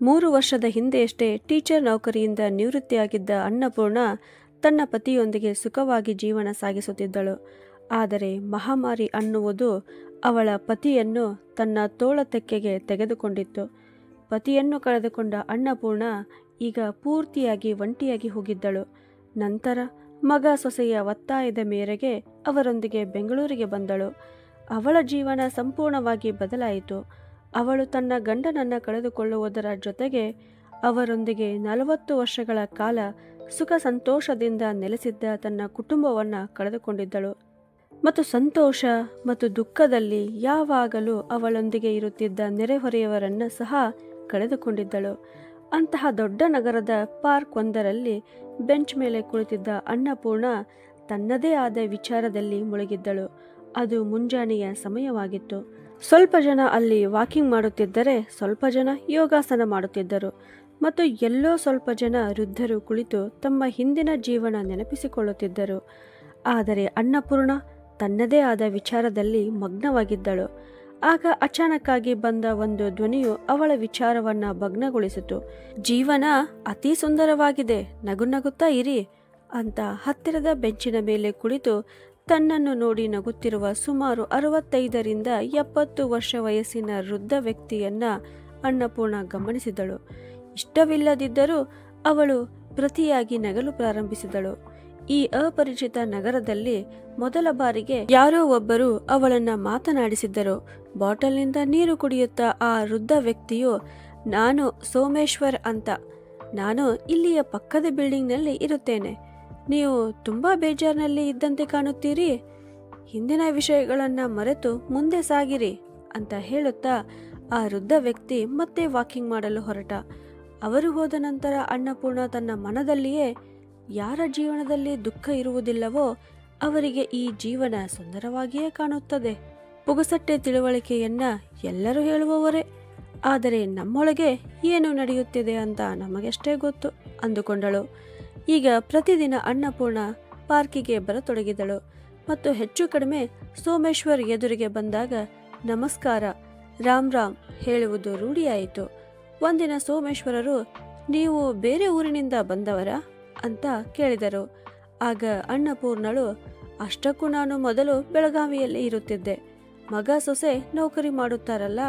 3 ವರ್ಷದ ಹಿಂದೆಯಷ್ಟೇ ಟೀಚರ್ ನೌಕರಿಯಿಂದ ನಿವೃತ್ತಿಯಾಗಿದ್ದ ಅನ್ನಪೂರ್ಣ ತನ್ನ ಪತಿಯೊಂದಿಗೆ ಸುಖವಾಗಿ ಜೀವನ ಸಾಗಿಸುತ್ತಿದ್ದಳು. ಆದರೆ ಮಹಾಮಾರಿ ಅನ್ನುವುದು ಅವಳ ಪತಿಯನ್ನು ತನ್ನ ತೋಳತೆಕ್ಕೆಗೆ ತೆಗೆದುಕೊಂಡಿತ್ತು. ಪತಿಯನ್ನು ಕಳೆದುಕೊಂಡ ಅನ್ನಪೂರ್ಣ ಈಗ ಪೂರ್ತಿಯಾಗಿ ಒಂಟಿಯಾಗಿ ಹೋಗಿದ್ದಳು. ನಂತರ ಮಗ ಸೊಸೆಯ ಒತ್ತಾಯದ ಮೇರೆಗೆ ಅವರೊಂದಿಗೆ ಬೆಂಗಳೂರಿಗೆ ಬಂದಳು. ಅವಳ ಜೀವನ ಸಂಪೂರ್ಣವಾಗಿ ಬದಲಾಯಿತು. ಅವಳು ತನ್ನ ಗಂಡನನ್ನು ಕಳೆದುಕೊಳ್ಳುವುದರ ಜೊತೆಗೆ ಅವರೊಂದಿಗೆ 40 ವರ್ಷಗಳ ಕಾಲ ಸುಖ ಸಂತೋಷದಿಂದ ನೆಲೆಸಿದ್ದ ತನ್ನ ಕುಟುಂಬವನ್ನು ಕಳೆದುಕೊಂಡಿದ್ದಳು. ಮತ್ತು ಸಂತೋಷ ಮತ್ತು ದುಃಖದಲ್ಲಿ ಯಾವಾಗಲೂ ಅವಳೊಂದಿಗೆ ಇರುತ್ತಿದ್ದ ನೆರೆಹೊರೆಯವರನ್ನು ಸಹ ಕಳೆದುಕೊಂಡಿದ್ದಳು. ಅಂತಹ ದೊಡ್ಡ ನಗರದ ಪಾರ್ಕ್ ಒಂದರಲ್ಲಿ ಬೆಂಚ್ ಮೇಲೆ ಕುಳಿತಿದ್ದ ಅನ್ನಪೂರ್ಣ ತನ್ನದೇ ಆದ ವಿಚಾರದಲ್ಲಿ ಮುಳುಗಿದ್ದಳು. ಅದು ಮುಂಜಾನೆಯ ಸಮಯವಾಗಿತ್ತು. ಸ್ವಲ್ಪ ಜನ ಅಲ್ಲಿ ವಾಕಿಂಗ್ ಮಾಡುತ್ತಿದ್ದರೆ ಸ್ವಲ್ಪ ಜನ ಯೋಗಾಸನ ಮಾಡುತ್ತಿದ್ದರು ಮತ್ತು ಎಲ್ಲೋ ಸ್ವಲ್ಪ ಜನ ವೃದ್ಧರು ಕುಳಿತು ತಮ್ಮ ಹಿಂದಿನ ಜೀವನ ನೆನಪಿಸಿಕೊಳ್ಳುತ್ತಿದ್ದರು. ಆದರೆ ಅನ್ನಪೂರ್ಣ ತನ್ನದೇ ಆದ ವಿಚಾರದಲ್ಲಿ ಮಗ್ನವಾಗಿದ್ದಳು. ಆಗ ಅಚಾನಕ್ಕಾಗಿ ಬಂದ ಒಂದು ಧ್ವನಿಯು ಅವಳ ವಿಚಾರವನ್ನ ಭಗ್ನಗೊಳಿಸಿತು. ಜೀವನ ಅತಿ ಸುಂದರವಾಗಿದೆ, ನಗುತ್ತಾ ಇರಿ ಅಂತ ಹತ್ತಿರದ ಬೆಂಚಿನ ಮೇಲೆ ಕುಳಿತು ತನ್ನನ್ನು ನೋಡಿ ನಗುತ್ತಿರುವ ಸುಮಾರು 65ರಿಂದ 70 ವರ್ಷ ವಯಸ್ಸಿನ ವೃದ್ಧ ವ್ಯಕ್ತಿಯನ್ನ ಅನ್ನಪೂರ್ಣ ಗಮನಿಸಿದಳು. ಇಷ್ಟವಿಲ್ಲದಿದ್ದರೂ ಅವಳು ಪ್ರತಿಯಾಗಿ ನಗಲು ಪ್ರಾರಂಭಿಸಿದಳು. ಈ ಅಪರಿಚಿತ ನಗರದಲ್ಲಿ ಮೊದಲ ಬಾರಿಗೆ ಯಾರೋ ಒಬ್ಬರು ಅವಳನ್ನ ಮಾತನಾಡಿಸಿದ್ದರು. ಬಾಟಲ್ನಿಂದ ನೀರು ಕುಡಿಯುತ್ತಾ ಆ ವೃದ್ಧ ವ್ಯಕ್ತಿಯು, ನಾನು ಸೋಮೇಶ್ವರ್ ಅಂತ, ನಾನು ಇಲ್ಲಿಯ ಪಕ್ಕದ ಬಿಲ್ಡಿಂಗ್ನಲ್ಲಿ ಇರುತ್ತೇನೆ. ನೀವು ತುಂಬಾ ಬೇಜಾರಿನಲ್ಲಿ ಇದ್ದಂತೆ ಕಾಣುತ್ತೀರಿ. ಹಿಂದಿನ ವಿಷಯಗಳನ್ನ ಮರೆತು ಮುಂದೆ ಸಾಗಿರಿ ಅಂತ ಹೇಳುತ್ತಾ ಆ ವೃದ್ಧ ವ್ಯಕ್ತಿ ಮತ್ತೆ ವಾಕಿಂಗ್ ಮಾಡಲು ಹೊರಟ. ಅವರು ಹೋದ ನಂತರ ಅನ್ನಪೂರ್ಣ ತನ್ನ ಮನದಲ್ಲಿಯೇ, ಯಾರ ಜೀವನದಲ್ಲಿ ದುಃಖ ಇರುವುದಿಲ್ಲವೋ ಅವರಿಗೆ ಈ ಜೀವನ ಸುಂದರವಾಗಿಯೇ ಕಾಣುತ್ತದೆ. ಪುಗಸಟ್ಟೆ ತಿಳುವಳಿಕೆಯನ್ನ ಎಲ್ಲರೂ ಹೇಳುವವರೇ, ಆದರೆ ನಮ್ಮೊಳಗೆ ಏನು ನಡೆಯುತ್ತಿದೆ ಅಂತ ನಮಗಷ್ಟೇ ಗೊತ್ತು ಅಂದುಕೊಂಡಳು. ಈಗ ಪ್ರತಿದಿನ ಅನ್ನಪೂರ್ಣ ಪಾರ್ಕಿಗೆ ಬರತೊಡಗಿದಳು ಮತ್ತು ಹೆಚ್ಚು ಕಡಿಮೆ ಸೋಮೇಶ್ವರ್ ಎದುರಿಗೆ ಬಂದಾಗ ನಮಸ್ಕಾರ, ರಾಮ್ ರಾಮ್ ಹೇಳುವುದು ರೂಢಿಯಾಯಿತು. ಒಂದಿನ ಸೋಮೇಶ್ವರರು, ನೀವು ಬೇರೆ ಊರಿನಿಂದ ಬಂದವರಾ ಅಂತ ಕೇಳಿದರು. ಆಗ ಅನ್ನಪೂರ್ಣಳು, ಅಷ್ಟಕ್ಕೂ ನಾನು ಮೊದಲು ಬೆಳಗಾವಿಯಲ್ಲಿ ಇರುತ್ತಿದ್ದೆ. ಮಗ ಸೊಸೆ ನೌಕರಿ ಮಾಡುತ್ತಾರಲ್ಲ,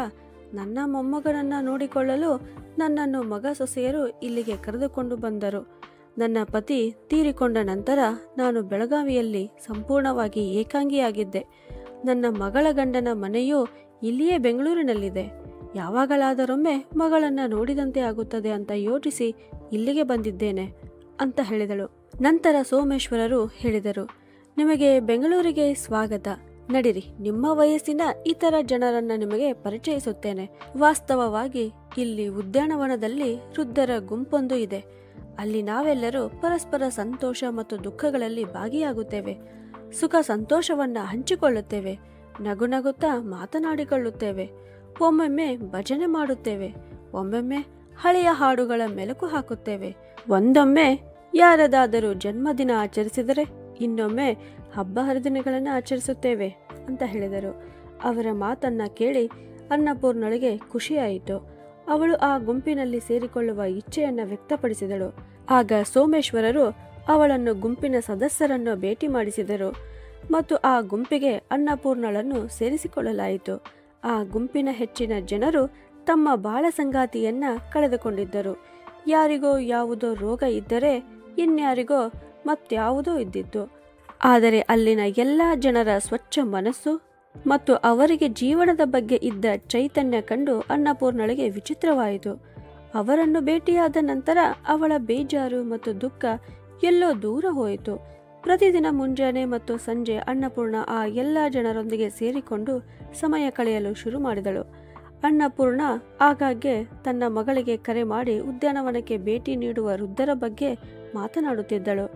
ನನ್ನ ಮೊಮ್ಮಗನನ್ನ ನೋಡಿಕೊಳ್ಳಲು ನನ್ನನ್ನು ಮಗ ಸೊಸೆಯರು ಇಲ್ಲಿಗೆ ಕರೆದುಕೊಂಡು ಬಂದರು. ನನ್ನ ಪತಿ ತೀರಿಕೊಂಡ ನಂತರ ನಾನು ಬೆಳಗಾವಿಯಲ್ಲಿ ಸಂಪೂರ್ಣವಾಗಿ ಏಕಾಂಗಿಯಾಗಿದ್ದೆ. ನನ್ನ ಮಗಳ ಗಂಡನ ಮನೆಯೂ ಇಲ್ಲಿಯೇ ಬೆಂಗಳೂರಿನಲ್ಲಿದೆ. ಯಾವಾಗಲಾದರೊಮ್ಮೆ ಮಗಳನ್ನ ನೋಡಿದಂತೆ ಆಗುತ್ತದೆ ಅಂತ ಯೋಚಿಸಿ ಇಲ್ಲಿಗೆ ಬಂದಿದ್ದೇನೆ ಅಂತ ಹೇಳಿದಳು. ನಂತರ ಸೋಮೇಶ್ವರರು ಹೇಳಿದರು, ನಿಮಗೆ ಬೆಂಗಳೂರಿಗೆ ಸ್ವಾಗತ. ನಡಿರಿ, ನಿಮ್ಮ ವಯಸ್ಸಿನ ಇತರ ಜನರನ್ನ ನಿಮಗೆ ಪರಿಚಯಿಸುತ್ತೇನೆ. ವಾಸ್ತವವಾಗಿ ಇಲ್ಲಿ ಉದ್ಯಾನವನದಲ್ಲಿ ವೃದ್ಧರ ಗುಂಪೊಂದು ಇದೆ. ಅಲ್ಲಿ ನಾವೆಲ್ಲರೂ ಪರಸ್ಪರ ಸಂತೋಷ ಮತ್ತು ದುಃಖಗಳಲ್ಲಿ ಭಾಗಿಯಾಗುತ್ತೇವೆ. ಸುಖ ಸಂತೋಷವನ್ನ ಹಂಚಿಕೊಳ್ಳುತ್ತೇವೆ. ನಗುತ್ತಾ ಮಾತನಾಡಿಕೊಳ್ಳುತ್ತೇವೆ. ಒಮ್ಮೊಮ್ಮೆ ಭಜನೆ ಮಾಡುತ್ತೇವೆ. ಒಮ್ಮೊಮ್ಮೆ ಹಳೆಯ ಹಾಡುಗಳ ಮೆಲುಕು ಹಾಕುತ್ತೇವೆ. ಒಂದೊಮ್ಮೆ ಯಾರದಾದರೂ ಜನ್ಮದಿನ ಆಚರಿಸಿದರೆ ಇನ್ನೊಮ್ಮೆ ಹಬ್ಬ ಹರಿದಿನಗಳನ್ನು ಆಚರಿಸುತ್ತೇವೆ ಅಂತ ಹೇಳಿದರು. ಅವರ ಮಾತನ್ನ ಕೇಳಿ ಅನ್ನಪೂರ್ಣಳಿಗೆ ಖುಷಿಯಾಯಿತು. ಅವಳು ಆ ಗುಂಪಿನಲ್ಲಿ ಸೇರಿಕೊಳ್ಳುವ ಇಚ್ಛೆಯನ್ನು ವ್ಯಕ್ತಪಡಿಸಿದಳು. ಆಗ ಸೋಮೇಶ್ವರರು ಅವಳನ್ನು ಗುಂಪಿನ ಸದಸ್ಯರನ್ನು ಭೇಟಿ ಮಾಡಿಸಿದರು ಮತ್ತು ಆ ಗುಂಪಿಗೆ ಅನ್ನಪೂರ್ಣಳನ್ನು ಸೇರಿಸಿಕೊಳ್ಳಲಾಯಿತು. ಆ ಗುಂಪಿನ ಹೆಚ್ಚಿನ ಜನರು ತಮ್ಮ ಬಾಳ ಸಂಗಾತಿಯನ್ನ ಕಳೆದುಕೊಂಡಿದ್ದರು. ಯಾರಿಗೋ ಯಾವುದೋ ರೋಗ ಇದ್ದರೆ ಇನ್ಯಾರಿಗೋ ಮತ್ಯಾವುದೋ ಇದ್ದಿತ್ತು. ಆದರೆ ಅಲ್ಲಿನ ಎಲ್ಲ ಜನರ ಸ್ವಚ್ಛ ಮನಸ್ಸು ಮತ್ತು ಅವರಿಗೆ ಜೀವನದ ಬಗ್ಗೆ ಇದ್ದ ಚೈತನ್ಯ ಕಂಡು ಅನ್ನಪೂರ್ಣಳಿಗೆ ವಿಚಿತ್ರವಾಯಿತು. ಅವರನ್ನು ಭೇಟಿಯಾದ ನಂತರ ಅವಳ ಬೇಜಾರು ಮತ್ತು ದುಃಖ ಎಲ್ಲೋ ದೂರ ಹೋಯಿತು. ಪ್ರತಿದಿನ ಮುಂಜಾನೆ ಮತ್ತು ಸಂಜೆ ಅನ್ನಪೂರ್ಣ ಆ ಎಲ್ಲ ಜನರೊಂದಿಗೆ ಸೇರಿಕೊಂಡು ಸಮಯ ಕಳೆಯಲು ಶುರು ಮಾಡಿದಳು. ಅನ್ನಪೂರ್ಣ ಆಗಾಗ್ಗೆ ತನ್ನ ಮಗಳಿಗೆ ಕರೆ ಮಾಡಿ ಉದ್ಯಾನವನಕ್ಕೆ ಭೇಟಿ ನೀಡುವ ವೃದ್ಧರ ಬಗ್ಗೆ ಮಾತನಾಡುತ್ತಿದ್ದಳು.